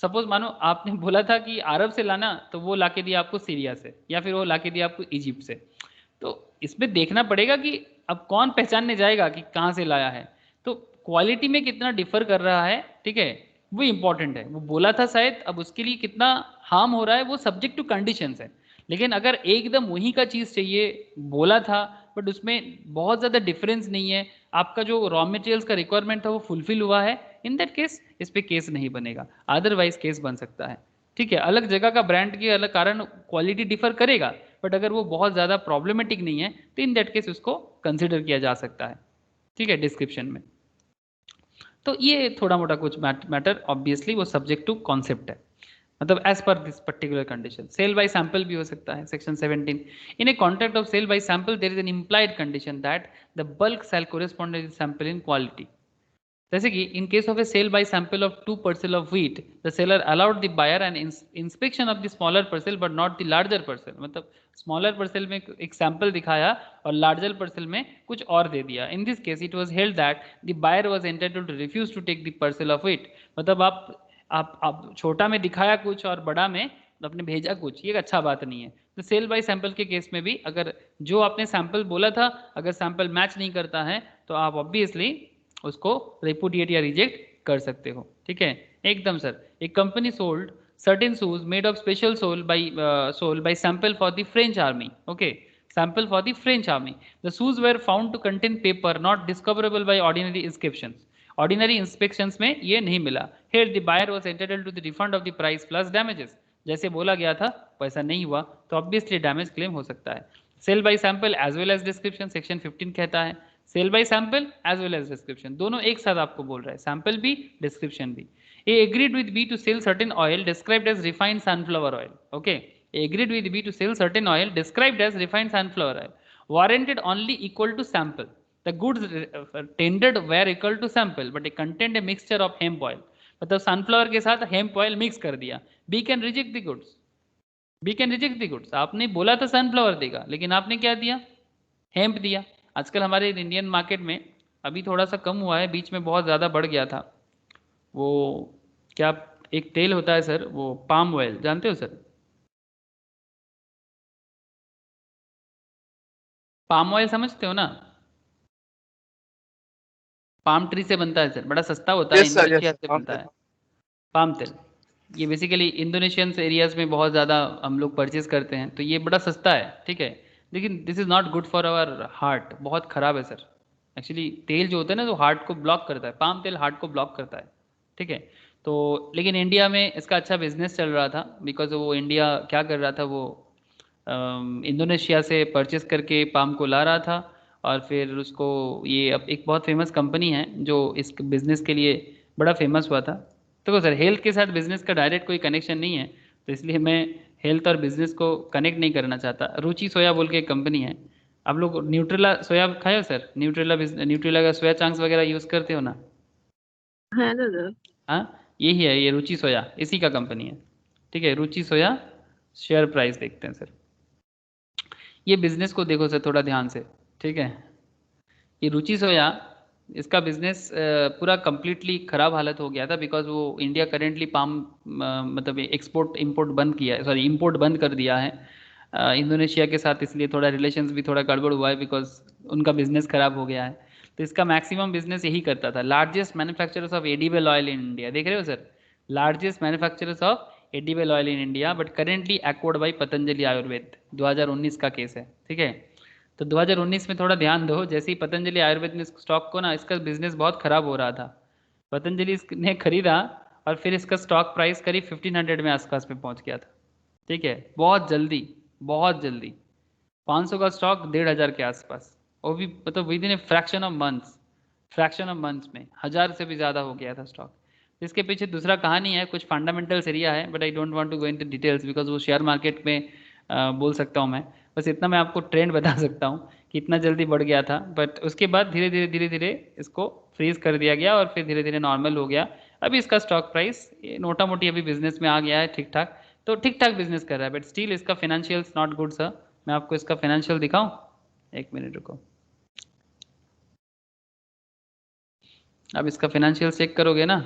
सपोज मानो आपने बोला था कि अरब से लाना, तो वो ला के दिया आपको सीरिया से, या फिर वो ला के दिया आपको इजिप्ट से। तो इसमें देखना पड़ेगा कि अब कौन पहचानने जाएगा कि कहाँ से लाया है। तो क्वालिटी में कितना डिफर कर रहा है, ठीक है, वो इंपॉर्टेंट है। वो बोला था शायद, अब उसके लिए कितना हार्म हो रहा है वो सब्जेक्ट टू कंडीशंस है। लेकिन अगर एकदम वही का चीज़ चाहिए, बोला था बट उसमें बहुत ज़्यादा डिफरेंस नहीं है, आपका जो रॉ मटेरियल्स का रिक्वायरमेंट था वो फुलफिल हुआ है, इन दैट केस इस पे केस नहीं बनेगा, अदरवाइज केस बन सकता है, ठीक है। अलग जगह का ब्रांड के अलग कारण क्वालिटी डिफर करेगा, बट अगर वो बहुत ज़्यादा प्रॉब्लमेटिक नहीं है तो इन दैट केस उसको कंसिडर किया जा सकता है, ठीक है, डिस्क्रिप्शन में। तो ये थोड़ा मोटा कुछ मैटर, ऑब्वियसली वो सब्जेक्ट टू कॉन्सेप्ट है, मतलब as per this particular condition. Sale by sample भी हो सकता है, section 17। In a contract of sale by sample there is an implied condition that the bulk sale correspond to sample in quality. जैसे कि in case of a sale by sample of 2 parcel of wheat, the seller allowed the buyer and inspection of the smaller parcel but not the larger parcel। मतलब smaller parcel में एक sample दिखाया और larger parcel में कुछ और दे दिया। In this case it was held that the buyer was entitled to refuse to take the parcel of wheat. मतलब आप छोटा में दिखाया कुछ और बड़ा में आपने भेजा कुछ, ये एक अच्छा बात नहीं है। तो सेल बाय सैंपल के केस में भी अगर जो आपने सैंपल बोला था अगर सैंपल मैच नहीं करता है तो आप ऑब्वियसली उसको रिपुडिएट या रिजेक्ट कर सकते हो, ठीक है, एकदम सर। एक company sold certain shoes made of special sole by sample for the French army, okay, sample for the French army. The shoes were found to contain paper not discoverable by ordinary inspection. Ordinary inspections में ये नहीं मिला। Here the buyer was entitled to the refund of the price plus damages. जैसे बोला गया था वैसा नहीं हुआ तो ऑब्वियसली डैमेज क्लेम हो सकता है। Sale by sample as well as description, section 15 कहता है sale by sample as well as description, दोनों एक साथ आपको बोल रहा है, सैंपल भी डिस्क्रिप्शन भी। A agreed with B to sell certain oil described as refined sunflower oil, okay, A agreed with B to sell certain oil described as refined sunflower oil, warranted only equal to sample. The goods tendered were equal to sample but it contained a mixture of hemp oil. मतलब sunflower के साथ hemp oil mix कर दिया। Be can reject the goods, be can reject the goods. आपने बोला था sunflower देगा लेकिन आपने क्या दिया, हेम्प दिया। आजकल हमारे इंडियन मार्केट में अभी थोड़ा सा कम हुआ है, बीच में बहुत ज़्यादा बढ़ गया था। वो क्या एक तेल होता है सर, वो पाम ऑयल जानते हो सर, पाम ऑयल समझते हो ना, पाम ट्री से बनता है सर, बड़ा सस्ता होता है, Yes, sir. इंडोनेशिया Yes, से palm बनता oil. है पाम तेल। ये बेसिकली इंडोनेशियन एरियाज में बहुत ज़्यादा हम लोग परचेज करते हैं, तो ये बड़ा सस्ता है, ठीक है, लेकिन this is not good for our heart, बहुत ख़राब है सर। एक्चुअली तेल जो होता है ना, जो हार्ट को ब्लॉक करता है, पाम तेल हार्ट को ब्लॉक करता है, ठीक है। तो लेकिन इंडिया में इसका अच्छा बिजनेस चल रहा था, बिकॉज वो इंडिया क्या कर रहा था, वो इंडोनेशिया से परचेस करके पाम को ला रहा था और फिर उसको, ये अब एक बहुत फेमस कंपनी है जो इस बिज़नेस के लिए बड़ा फेमस हुआ था। तो सर हेल्थ के साथ बिज़नेस का डायरेक्ट कोई कनेक्शन नहीं है, तो इसलिए मैं हेल्थ और बिज़नेस को कनेक्ट नहीं करना चाहता। रुचि सोया बोल के एक कंपनी है, आप लोग न्यूट्रेला सोया खाए हो सर, न्यूट्रेला का सोया चांक्स वगैरह यूज़ करते हो ना? हाँ दादा। हाँ, यही है, ये रुचि सोया इसी का कंपनी है, ठीक है। रुचि सोया शेयर प्राइस देखते हैं सर, ये बिजनेस को देखो सर थोड़ा ध्यान से, ठीक है। ये रुचि सोया, इसका बिजनेस पूरा कंप्लीटली खराब हालत हो गया था, बिकॉज वो इंडिया करेंटली पाम मतलब एक्सपोर्ट इंपोर्ट बंद किया है, सॉरी इंपोर्ट बंद कर दिया है इंडोनेशिया के साथ, इसलिए थोड़ा रिलेशंस भी थोड़ा गड़बड़ हुआ है, बिकॉज उनका बिजनेस खराब हो गया है। तो इसका मैक्सिमम बिजनेस यही करता था। Largest manufacturers of edible oil in India, देख रहे हो sir, largest manufacturers of edible oil in India, but currently acquired by Patanjali Ayurveda, 2019 का केस है, ठीक है। तो 2019 में थोड़ा ध्यान दो, जैसे ही पतंजलि आयुर्वेद ने स्टॉक को ना, इसका बिजनेस बहुत खराब हो रहा था, पतंजलि ने खरीदा और फिर इसका स्टॉक प्राइस करीब 1500 में आसपास में पहुंच गया था, ठीक है, बहुत जल्दी, बहुत जल्दी। 500 का स्टॉक 1,500 के आसपास, वो भी मतलब with in fraction of months में 1000 से भी ज़्यादा हो गया था स्टॉक। इसके पीछे दूसरा कहानी है, कुछ फंडामेंटल्स एरिया है, but I don't want to go into details because वो शेयर मार्केट में बोल सकता हूँ मैं। बस इतना मैं आपको ट्रेंड बता सकता हूँ कि इतना जल्दी बढ़ गया था, बट उसके बाद धीरे धीरे इसको फ्रीज कर दिया गया और फिर धीरे धीरे नॉर्मल हो गया। अभी इसका स्टॉक प्राइस मोटा मोटी अभी बिजनेस में आ गया है ठीक ठाक, तो ठीक ठाक बिजनेस कर रहा है, बट स्टिल इसका फाइनेंशियल्स नॉट गुड सर। मैं आपको इसका फाइनेंशियल दिखाऊं, एक मिनट रुको। अब इसका फाइनेंशियल चेक करोगे ना,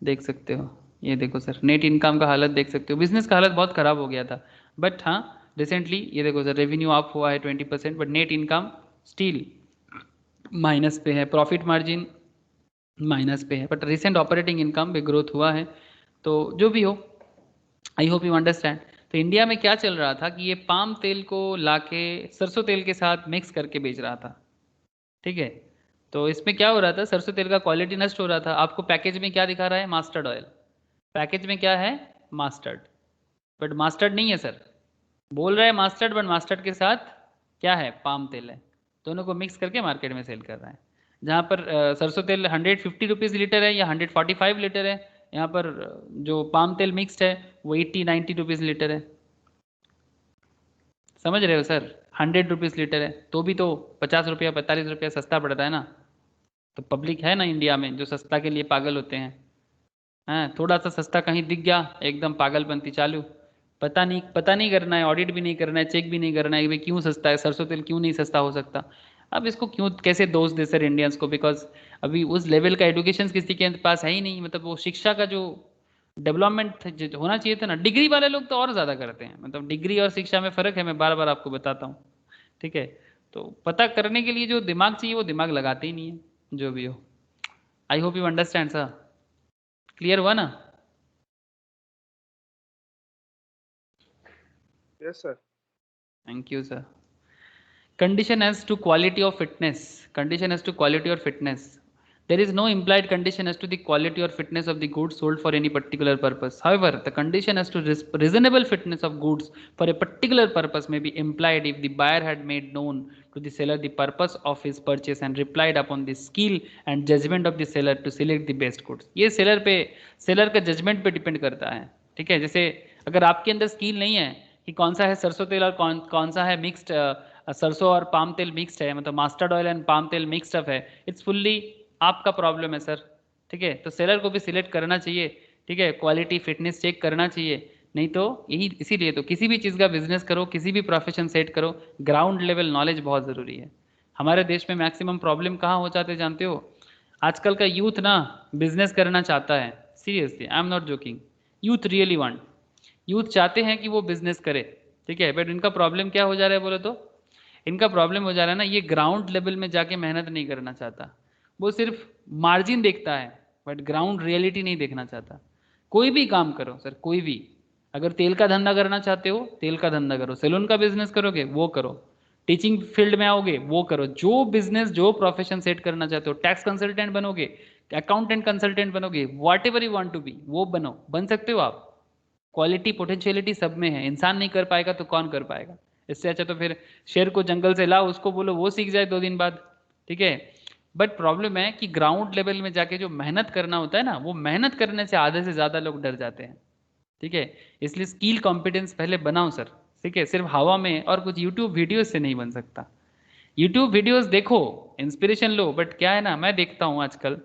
देख सकते हो, ये देखो सर, नेट इनकम का हालत देख सकते हो, बिजनेस का हालत बहुत खराब हो गया था, बट हाँ रिसेंटली ये देखो सर, रेवेन्यू अप हुआ है 20%, but net income still minus पे है, प्रॉफिट मार्जिन माइनस पे है, बट रिसेंट ऑपरेटिंग इनकम में ग्रोथ हुआ है। तो जो भी हो, आई होप यू अंडरस्टैंड। तो इंडिया में क्या चल रहा था कि ये पाम तेल को लाके सरसों तेल के साथ मिक्स करके बेच रहा था, ठीक है। तो इसमें क्या हो रहा था, सरसों तेल का क्वालिटी नष्ट हो रहा था। आपको पैकेज में क्या दिखा रहा है, मास्टर्ड ऑयल, पैकेज में क्या है, मास्टर्ड, बट मास्टर्ड नहीं है सर, बोल रहा है मास्टर्ड, बट मास्टर्ड के साथ क्या है, पाम तेल है, दोनों को मिक्स करके मार्केट में सेल कर रहा है। जहाँ पर सरसों तेल 150 रुपीज़ लीटर है या 145 लीटर है, यहाँ पर जो पाम तेल मिक्स्ड है वो 80-90 रुपीज़ लीटर है। समझ रहे हो सर, 100 रुपीज़ लीटर है तो भी तो 50 रुपया 45 रुपया सस्ता पड़ता है ना। तो पब्लिक है ना इंडिया में जो सस्ता के लिए पागल होते हैं, हाँ थोड़ा सा सस्ता कहीं दिख गया एकदम पागलपंती चालू। पता नहीं करना है, ऑडिट भी नहीं करना है, चेक भी नहीं करना है कि भाई क्यों सस्ता है, सरसों तेल क्यों नहीं सस्ता हो सकता। अब इसको क्यों कैसे दोष दे सर इंडियंस को, बिकॉज अभी उस लेवल का एजुकेशन किसी के पास है ही नहीं, मतलब वो शिक्षा का जो डेवलपमेंट जो होना चाहिए था ना, डिग्री वाले लोग तो और ज़्यादा करते हैं, मतलब डिग्री और शिक्षा में फ़र्क है, मैं बार बार आपको बताता हूँ, ठीक है। तो पता करने के लिए जो दिमाग चाहिए वो दिमाग लगाते ही नहीं है, जो भी हो। I hope you understand sir, clear हुआ ना। Yes, sir. Thank you, sir. Condition as to quality of fitness. Condition as to quality or fitness. There is no implied condition as to the quality or fitness of the goods sold for any particular purpose. However, the condition as to reasonable fitness of goods for a particular purpose may be implied if the buyer had made known to the seller the purpose of his purchase and replied upon the skill and judgment of the seller to select the best goods. ये seller का judgement पे depend करता है, ठीक है। जैसे अगर आपके अंदर स्किल नहीं है कि कौन सा है सरसों तेल और कौन सा है मिक्स्ड, सरसों और पाम तेल मिक्स्ड है, मतलब मास्टर्ड ऑयल एंड पाम तेल मिक्स्ड अप है, इट्स फुल्ली आपका प्रॉब्लम है सर, ठीक है। तो सेलर को भी सिलेक्ट करना चाहिए, ठीक है, क्वालिटी फिटनेस चेक करना चाहिए, नहीं तो यही इसीलिए तो किसी भी चीज़ का बिजनेस करो, किसी भी प्रोफेशन सेट करो, ग्राउंड लेवल नॉलेज बहुत ज़रूरी है। हमारे देश में मैक्सिमम प्रॉब्लम कहाँ हो जाते जानते हो, आजकल का यूथ ना बिजनेस करना चाहता है, seriously I am not joking, youth really want, youth चाहते हैं कि वो बिजनेस करे, ठीक है, बट इनका प्रॉब्लम क्या हो जा रहा है बोले तो, इनका प्रॉब्लम हो जा रहा है ना, ये ग्राउंड लेवल में जाके मेहनत नहीं करना चाहता, वो सिर्फ मार्जिन देखता है बट ग्राउंड रियलिटी नहीं देखना चाहता। कोई भी काम करो सर, कोई भी, अगर तेल का धंधा करना चाहते हो तेल का धंधा करो, सैलून का बिजनेस करोगे वो करो, टीचिंग फील्ड में आओगे वो करो, जो बिजनेस जो प्रोफेशन सेट करना चाहते हो, टैक्स कंसल्टेंट बनोगे, अकाउंटेंट कंसल्टेंट बनोगे, whatever you want to be वो बनो, बन सकते हो आप। क्वालिटी पोटेंशियलिटी सब में है, इंसान नहीं कर पाएगा तो कौन कर पाएगा। इससे अच्छा तो फिर शेर को जंगल से लाओ, उसको बोलो वो सीख जाए 2 दिन बाद, ठीक है। बट प्रॉब्लम है कि ग्राउंड लेवल में जाके जो मेहनत करना होता है ना, वो मेहनत करने से आधे से ज़्यादा लोग डर जाते हैं, ठीक है। इसलिए स्किल कॉम्पिटेंस पहले बनाओ सर, ठीक है, सिर्फ हवा में और कुछ यूट्यूब वीडियोज से नहीं बन सकता। यूट्यूब वीडियोस देखो, इंस्पिरेशन लो, बट क्या है ना, मैं देखता हूँ आजकल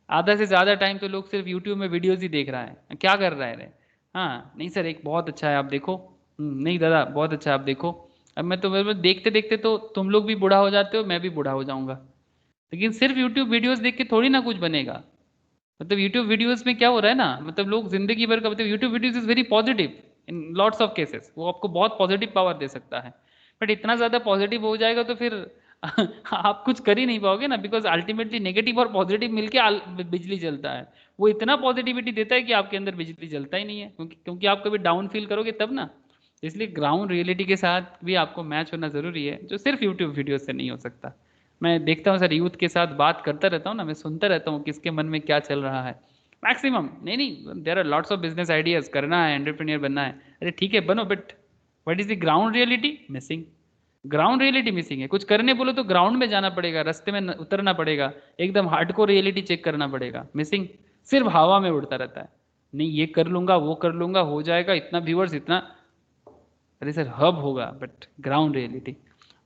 आधा से ज़्यादा टाइम तो लोग सिर्फ यूट्यूब में वीडियोस ही देख रहा है, क्या कर रहा है रे। हाँ नहीं सर एक बहुत अच्छा है आप देखो, नहीं दादा बहुत अच्छा है आप देखो। अब मैं तो देखते देखते तो तुम लोग भी बूढ़ा हो जाते हो, मैं भी बूढ़ा हो जाऊंगा, लेकिन सिर्फ यूट्यूब वीडियोस देख के थोड़ी ना कुछ बनेगा। मतलब यूट्यूब वीडियोस में क्या हो रहा है ना, मतलब लोग जिंदगी भर का, मतलब YouTube videos is very positive in lots of cases, वो आपको बहुत पॉजिटिव पावर दे सकता है, बट इतना ज़्यादा पॉजिटिव हो जाएगा तो फिर आप कुछ कर ही नहीं पाओगे ना, बिकॉज अल्टीमेटली नेगेटिव और पॉजिटिव मिलके बिजली जलता है, वो इतना पॉजिटिविटी देता है कि आपके अंदर बिजली जलता ही नहीं है, क्योंकि आप कभी डाउन फील करोगे तब ना। इसलिए ग्राउंड रियलिटी के साथ भी आपको मैच होना ज़रूरी है, जो सिर्फ यूट्यूब वीडियो से नहीं हो सकता। मैं देखता हूँ सर, यूथ के साथ बात करता रहता हूँ ना, मैं सुनता रहता हूँ किसके मन में क्या चल रहा है। मैक्सिमम नहीं, there are lots of business ideas, करना है एंटरप्रेन्योर बनना है, अरे ठीक है बनो, but what is the ground reality? Missing. Ground reality missing है। कुछ करने बोलो तो ग्राउंड में जाना पड़ेगा, रास्ते में उतरना पड़ेगा, एकदम हार्डकोर रियलिटी चेक करना पड़ेगा। मिसिंग। सिर्फ हवा में उड़ता रहता है, नहीं ये कर लूंगा वो कर लूंगा हो जाएगा, इतना व्यूअर्स इतना, अरे सर हब होगा बट ग्राउंड रियलिटी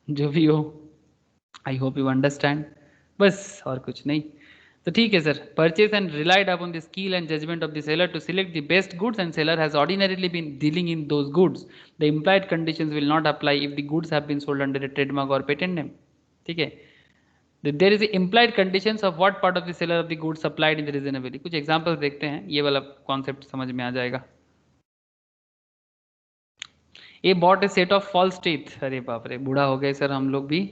जो भी हो। आई होप यू अंडरस्टैंड, बस और कुछ नहीं। तो ठीक है sir, purchase and relied upon the skill and judgement of the seller to select the best goods and seller has ordinarily been dealing in those goods, the implied conditions will not apply if the goods have been sold under a trademark और patent name. ठीक है, there is implied conditions of what part of the seller of the goods supplied in the reasonably. कुछ examples देखते हैं, ये वाला concept समझ में आ जाएगा। A bought a set of false teeth, अरे बाप रे बूढ़ा हो गए सर हम लोग भी,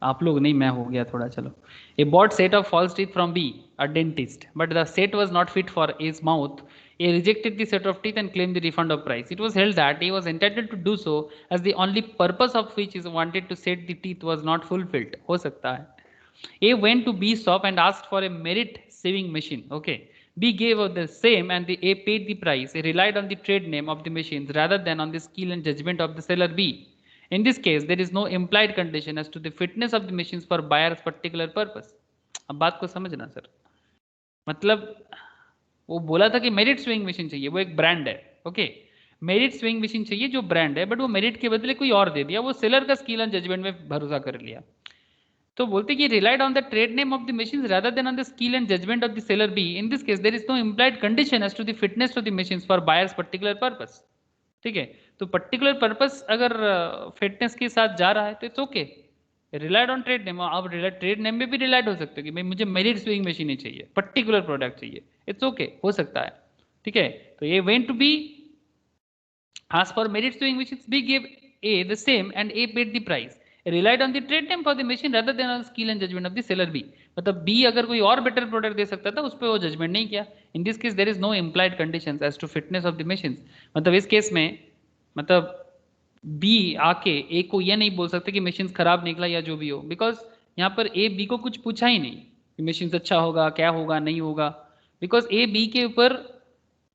आप लोग नहीं मैं हो गया थोड़ा, चलो। A bought set of false teeth from B a dentist but the set was not fit for as mouth, A rejected the set of teeth and claim the refund of price. It was held that he was entitled to do so as the only purpose of which is wanted to set the teeth was not fulfilled। हो सकता है। A went to B shop and asked for a merit saving machine, okay, B gave the same and the A paid the price. A relied on the trade name of the machines rather than on the skill and judgment of the seller B. In this case, there is no implied condition as to the fitness of the machines for buyer's particular purpose। अब बात को समझना sir, मतलब वो बोला था कि merit swing machine चाहिए, वो एक ब्रांड है, ओके, मेरिट स्विंग मशीन चाहिए जो ब्रांड है, बट वो मेरिट के बदले कोई और दे दिया, वो सेलर का स्किल एंड जजमेंट में भरोसा कर लिया। तो बोलते कि relied on the trade name of the machine rather than on the skill and judgment of the seller B. In this case, there is no implied condition as to the fitness of the machines for buyer's particular purpose। ठीक है, तो particular purpose अगर fitness के साथ जा रहा है तो it's okay. Relied on trade name, आप ट्रेड नेम में भी रिलाइड हो सकते हो कि भाई मुझे मेरिट स्विंग मशीन ही चाहिए, पर्टिकुलर प्रोडक्ट चाहिए, इट्स ओके, हो सकता है। ठीक है, तो ये went to be asked for merit swing machines, B gave A the same and A paid the price, relied on the trade name for the machine rather than on skill and judgment of the seller B। मतलब B अगर कोई और better product दे सकता था उस पर वो judgement नहीं किया। In this case there is no implied conditions as to fitness of the machines. मतलब इस केस में मतलब B आके A को ये नहीं बोल सकते कि मशीन्स खराब निकला या जो भी हो, बिकॉज यहाँ पर A B को कुछ पूछा ही नहीं कि मशीन्स अच्छा होगा क्या होगा नहीं होगा, बिकॉज A B के ऊपर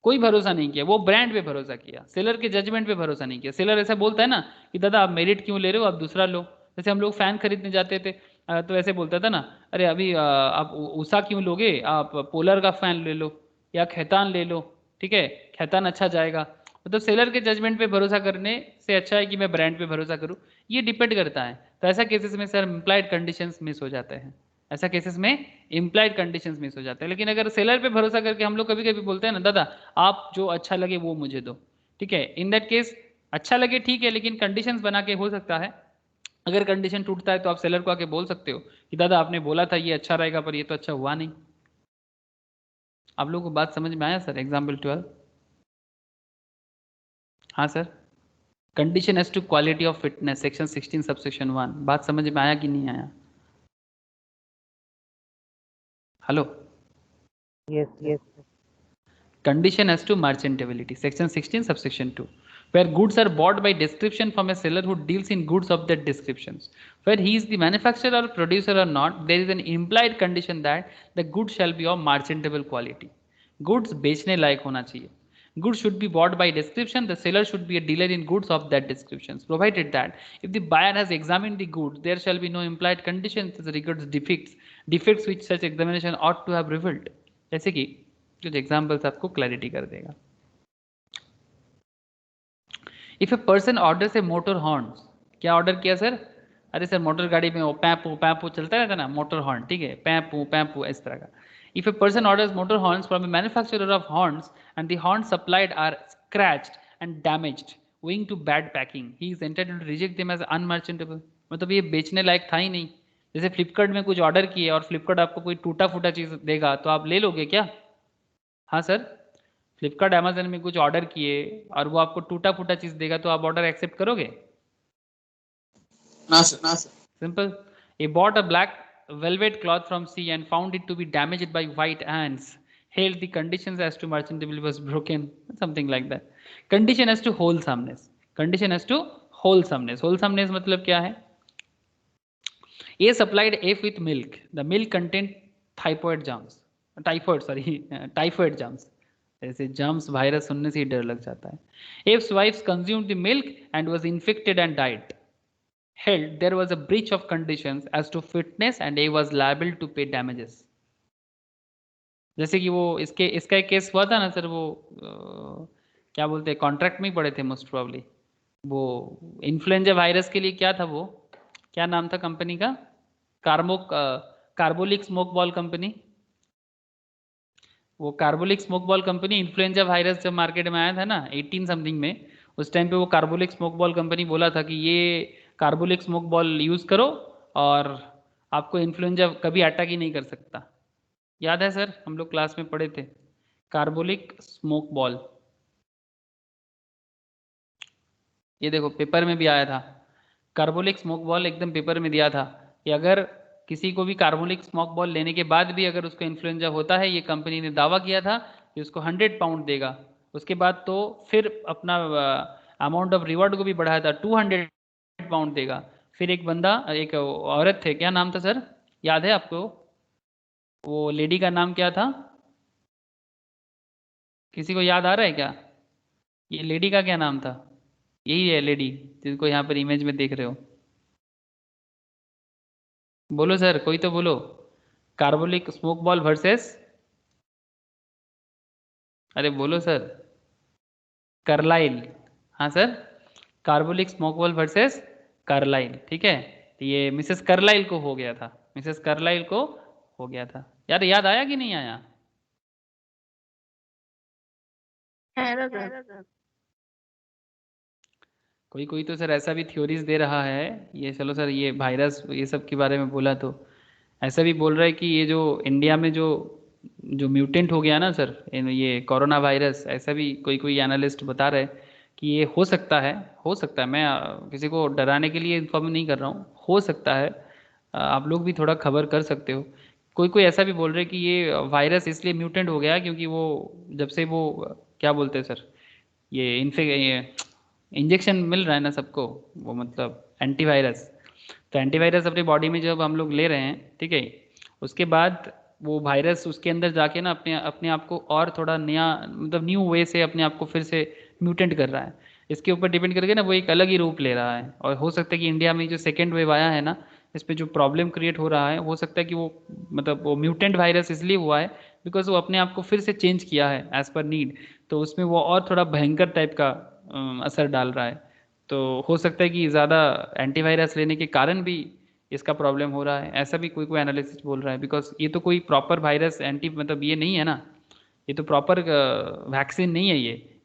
कोई भरोसा नहीं किया, वो ब्रांड पे भरोसा किया, सेलर के जजमेंट पे भरोसा नहीं किया। सेलर ऐसा बोलता है ना कि दादा आप मेरिट क्यों ले रहे हो, आप दूसरा लो। जैसे हम लोग फैन खरीदने जाते थे तो ऐसे बोलता था ना, अरे अभी आप उषा क्यों लोगे, आप पोलर का फैन ले लो या खैतान ले लो, ठीक है खैतान अच्छा जाएगा। मतलब सेलर के जजमेंट पे भरोसा करने से अच्छा है कि मैं ब्रांड पे भरोसा करूँ, ये डिपेंड करता है। तो ऐसा केसेस में सर इम्प्लाइड कंडीशंस मिस हो जाते हैं, ऐसा केसेस में इम्प्लाइड कंडीशंस मिस हो जाते हैं। लेकिन अगर सेलर पे भरोसा करके हम लोग कभी कभी बोलते हैं ना दादा आप जो अच्छा लगे वो मुझे दो, ठीक है, इन दैट केस अच्छा लगे ठीक है, लेकिन कंडीशंस बना के हो सकता है, अगर कंडीशन टूटता है तो आप सेलर को आके बोल सकते हो कि दादा आपने बोला था ये अच्छा रहेगा पर ये तो अच्छा हुआ नहीं। आप लोगों को बात समझ में आया सर? एग्जाम्पल 12। हाँ sir, condition as to quality of fitness section 16 subsection 1, बात समझ में आया कि नहीं आया? Hello, yes condition as to merchantability section 16 subsection 2, where goods are bought by description from a seller who deals in goods of that descriptions, where he is the manufacturer or producer or not, there is an implied condition that the goods shall be of merchantable quality। goods बेचने लायक होना चाहिए। goods should be bought by description, the seller should be a dealer in goods of that descriptions, provided that if the buyer has examined the goods there shall be no implied conditions as regards defects which such examination ought to have revealed। जैसे कि कुछ examples आपको clarity कर देगा। If a person orders A motor horns, क्या order किया sir? अरे sir motor गाड़ी में वो पैपू चलता रहता ना, मोटर हॉर्न, ठीक है, पैपू इस तरह का। If a person orders motor horns from a manufacturer of horns and the horn supplied are scratched and damaged owing to bad packing, he is entitled to reject them as unmerchantable। मतलब ये बेचने लायक था ही नहीं। जैसे फ्लिपकार्ट में कुछ order किए और फ्लिपकार्ट आपको कोई टूटा फूटा चीज देगा तो आप ले लोगे क्या? हाँ सर, फ्लिपकार्ट अमेजन में कुछ ऑर्डर किए और वो आपको टूटा फूटा चीज देगा तो आप ऑर्डर एक्सेप्ट करोगे? ना sir. Simple. He bought a black velvet cloth from sea and found it to be damaged by white ants, held the conditions as to merchantability was broken, something like that। condition as to wholesomeness, condition as to wholesomeness मतलब क्या है? A supplied F with milk, the milk contained typhoid germs, ऐसे germs virus सुनने से ही डर लग जाता है। Abe's wife consumed the milk and was infected and died. Held there was a breach of conditions as to fitness and Abe was liable to pay damages. जैसे कि वो इसका एक केस हुआ था ना सर, वो क्या बोलते हैं, कॉन्ट्रैक्ट में ही पड़े थे मोस्ट प्रोबेबली। वो इन्फ्लुएंजा वायरस के लिए क्या था, वो क्या नाम था कंपनी का, कार्बोलिक स्मोक बॉल कंपनी। वो carbolic smoke ball company influenza virus जब मार्केट में आया था ना 18 समथिंग में, उस टाइम पे वो कार्बोलिक स्मोक बॉल कंपनी बोला था कि ये कार्बोलिक स्मोक बॉल यूज़ करो और आपको इन्फ्लुएंजा कभी अटैक ही नहीं कर सकता। याद है सर, हम लोग क्लास में पढ़े थे कार्बोलिक स्मोक बॉल। ये देखो पेपर में भी आया था, कार्बोलिक स्मोक बॉल एकदम पेपर में दिया था कि अगर किसी को भी कार्बोलिक स्मोक बॉल लेने के बाद भी अगर उसको इन्फ्लुएंजा होता है, ये कंपनी ने दावा किया था कि उसको 100 पाउंड देगा। उसके बाद तो फिर अपना अमाउंट ऑफ रिवॉर्ड को भी बढ़ाया था, 200 पाउंड देगा। फिर एक बंदा, एक औरत थे, क्या नाम था सर, याद है आपको? वो लेडी का नाम क्या था, किसी को याद आ रहा है क्या? ये लेडी का क्या नाम था? यही है लेडी जिसको यहाँ पर इमेज में देख रहे हो। बोलो सर, कोई तो बोलो। कार्बोलिक स्मोक बॉल वर्सेस, अरे बोलो सर, कार्लाइल। हाँ sir, carbolic smoke ball versus Carlill, ठीक है। तो ये मिसेस कार्लाइल को हो गया था, मिसेस कार्लाइल को हो गया था। यार याद आया कि नहीं आया? है ना सर। कोई कोई तो सर ऐसा भी थ्योरीज दे रहा है, ये चलो सर, ये वायरस ये सब के बारे में बोला तो ऐसा भी बोल रहा है कि ये जो इंडिया में जो जो म्यूटेंट हो गया ना सर, ये कोरोना वायरस, ऐसा भी कोई कोई एनालिस्ट बता रहे हैं कि ये हो सकता है, हो सकता है। मैं किसी को डराने के लिए इन्फॉर्म नहीं कर रहा हूँ, हो सकता है। आप लोग भी थोड़ा खबर कर सकते हो। कोई कोई ऐसा भी बोल रहे हैं कि ये वायरस इसलिए म्यूटेंट हो गया क्योंकि वो जब से वो क्या बोलते हैं सर, ये इंजेक्शन मिल रहा है ना सबको, वो मतलब एंटीवायरस। तो एंटीवायरस अपनी बॉडी में जब हम लोग ले रहे हैं, ठीक है, उसके बाद वो वायरस उसके अंदर जाके ना अपने अपने आप को और थोड़ा नया मतलब न्यू वे से अपने आप को फिर से म्यूटेंट कर रहा है। इसके ऊपर डिपेंड करके ना वो एक अलग ही रूप ले रहा है। और हो सकता है कि इंडिया में जो सेकेंड वेव आया है ना, इस पर जो प्रॉब्लम क्रिएट हो रहा है, हो सकता है कि वो मतलब वो म्यूटेंट वायरस इसलिए हुआ है बिकॉज वो अपने आप को फिर से चेंज किया है एज पर नीड। तो उसमें वो और थोड़ा भयंकर टाइप का असर डाल रहा है। तो हो सकता है कि ज़्यादा एंटीवायरस लेने के कारण भी इसका प्रॉब्लम हो रहा है, ऐसा भी कोई कोई एनालिसिस बोल रहा है। बिकॉज ये तो कोई प्रॉपर वायरस एंटी मतलब ये नहीं है ना, ये तो प्रॉपर वैक्सीन नहीं है,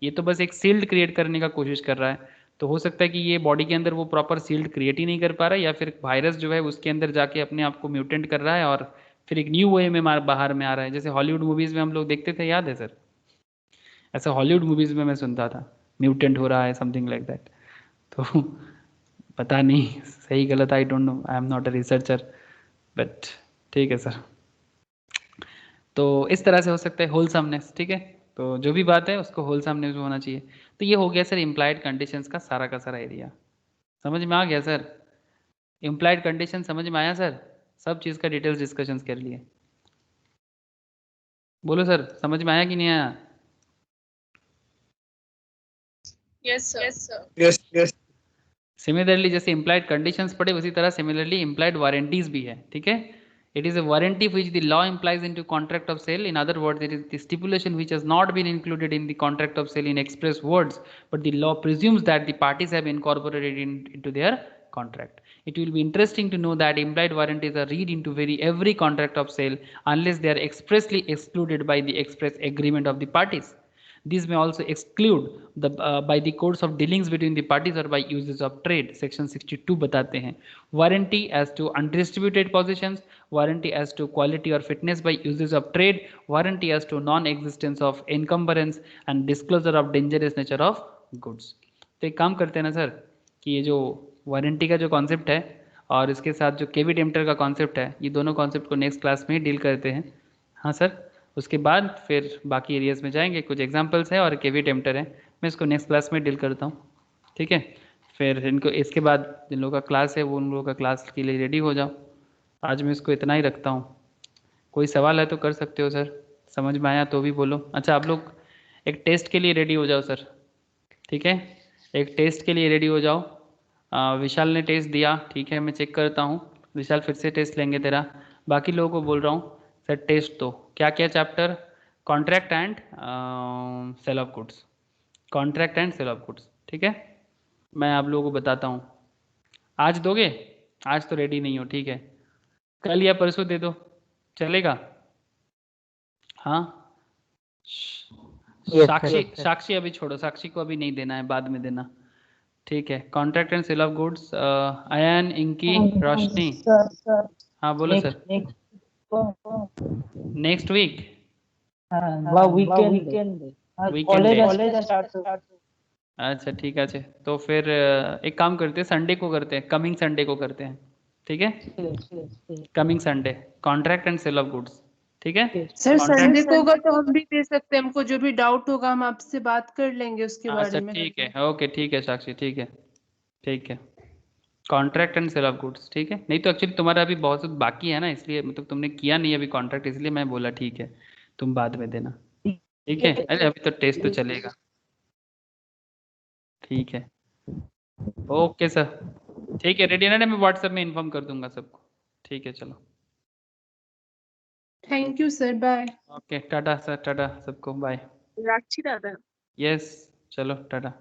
ये तो बस एक सील्ड क्रिएट करने का कोशिश कर रहा है। तो हो सकता है कि ये बॉडी के अंदर वो प्रॉपर सील्ड क्रिएट ही नहीं कर पा रहा है, या फिर वायरस जो है उसके अंदर जाके अपने आप को म्यूटेंट कर रहा है और फिर एक न्यू वे में बाहर में आ रहा है। जैसे हॉलीवुड मूवीज़ में हम लोग देखते थे, याद है सर? ऐसा हॉलीवुड मूवीज़ में मैं सुनता था म्यूटेंट हो रहा है समथिंग लाइक दैट। तो पता नहीं सही गलत, I don't know, I am not a researcher, but ठीक है सर। तो इस तरह से हो सकता है होलसमनेस, ठीक है। तो जो भी बात है उसको होलसमनेस में होना चाहिए। तो ये हो गया सर इम्प्लाइड कंडीशंस का सारा एरिया। समझ में आ गया सर? इम्प्लाइड कंडीशन समझ में आया सर? सब चीज़ का डिटेल्स डिस्कशंस कर लिए। बोलो सर, समझ में आया कि नहीं आया? Yes, sir. Yes, sir. Yes, yes. Similarly जैसे इम्प्लाइड कंडीशंस पढ़े, उसी तरह सिमिलरली इम्प्लाइड वारंटीज भी है, ठीक है। It is a warranty which the law implies into contract of sale. In other words, it is the stipulation which has not been included in the contract of sale in express words, but the law presumes that the parties have incorporated into their contract. It will be interesting to know that implied warranties are read into every contract of sale unless they are expressly excluded by the express agreement of the parties. These may also exclude by the course of dealings between the parties or by uses of trade. Section 62 बताते हैं warranty as to undistributed possessions, warranty as to quality or fitness by uses of trade, warranty as to non-existence of encumbrance and disclosure of dangerous nature of goods. तो एक काम करते हैं ना sir कि ये जो वारंटी का जो कॉन्सेप्ट है और इसके साथ जो केवी टेम्पटर का कॉन्सेप्ट है, ये दोनों कॉन्सेप्ट को नेक्स्ट क्लास में डील करते हैं। हाँ सर, उसके बाद फिर बाकी एरियाज में जाएंगे। कुछ एग्जांपल्स है और केवी टेम्पटर है, मैं इसको नेक्स्ट क्लास में डील करता हूँ, ठीक है। फिर इनको इसके बाद जिन लोगों का क्लास है वो उन लोगों का क्लास के लिए रेडी हो जाओ। आज मैं इसको इतना ही रखता हूँ। कोई सवाल है तो कर सकते हो सर, समझ में आया तो भी बोलो। अच्छा, आप लोग एक टेस्ट के लिए रेडी हो जाओ सर, ठीक है, एक टेस्ट के लिए रेडी हो जाओ। विशाल ने टेस्ट दिया, ठीक है, मैं चेक करता हूँ। विशाल फिर से टेस्ट लेंगे तेरा। बाकी लोगों को बोल रहा हूँ सर टेस्ट दो। क्या क्या chapter? Contract and sale of goods, contract and sale of goods, ठीक है। मैं आप लोगों को बताता हूँ। आज दोगे? आज तो रेडी नहीं हो, ठीक है, कल या परसों दे दो, चलेगा? हाँ साक्षी, साक्षी अभी छोड़ो, साक्षी को अभी नहीं देना है, बाद में देना, ठीक है। Contract and sale of goods, Ayan, Inki, Roshni. हाँ बोलो सर। नेक्स्ट वीक अच्छा ठीक है। तो फिर एक काम करते हैं, संडे को करते हैं, कमिंग संडे को करते हैं, ठीक है, coming Sunday contract and sale of goods, ठीक है। सर Contract- संडे को होगा तो हम भी दे सकते हैं, हमको जो भी डाउट होगा हम आपसे बात कर लेंगे उसके अच्छा बारे में। ठीक है, ओके ठीक है साक्षी, ठीक है, ठीक है। Contract and sale of goods, ठीक है। नहीं तो एक्चुअली तुम्हारा अभी बहुत बाकी है ना, इसलिए मतलब तुमने किया नहीं अभी कॉन्ट्रैक्ट, इसलिए मैं बोला ठीक है तुम बाद में देना, ठीक है। अरे अभी तो टेस्ट तो चलेगा, ठीक है, ओके सर, ठीक है, रेडी है ना? मैं व्हाट्सएप में इन्फॉर्म कर दूंगा सबको, ठीक है, चलो thank you sir, bye. Okay, tata sir, tata सबको, बाय। राखी दादा। यस चलो टाटा।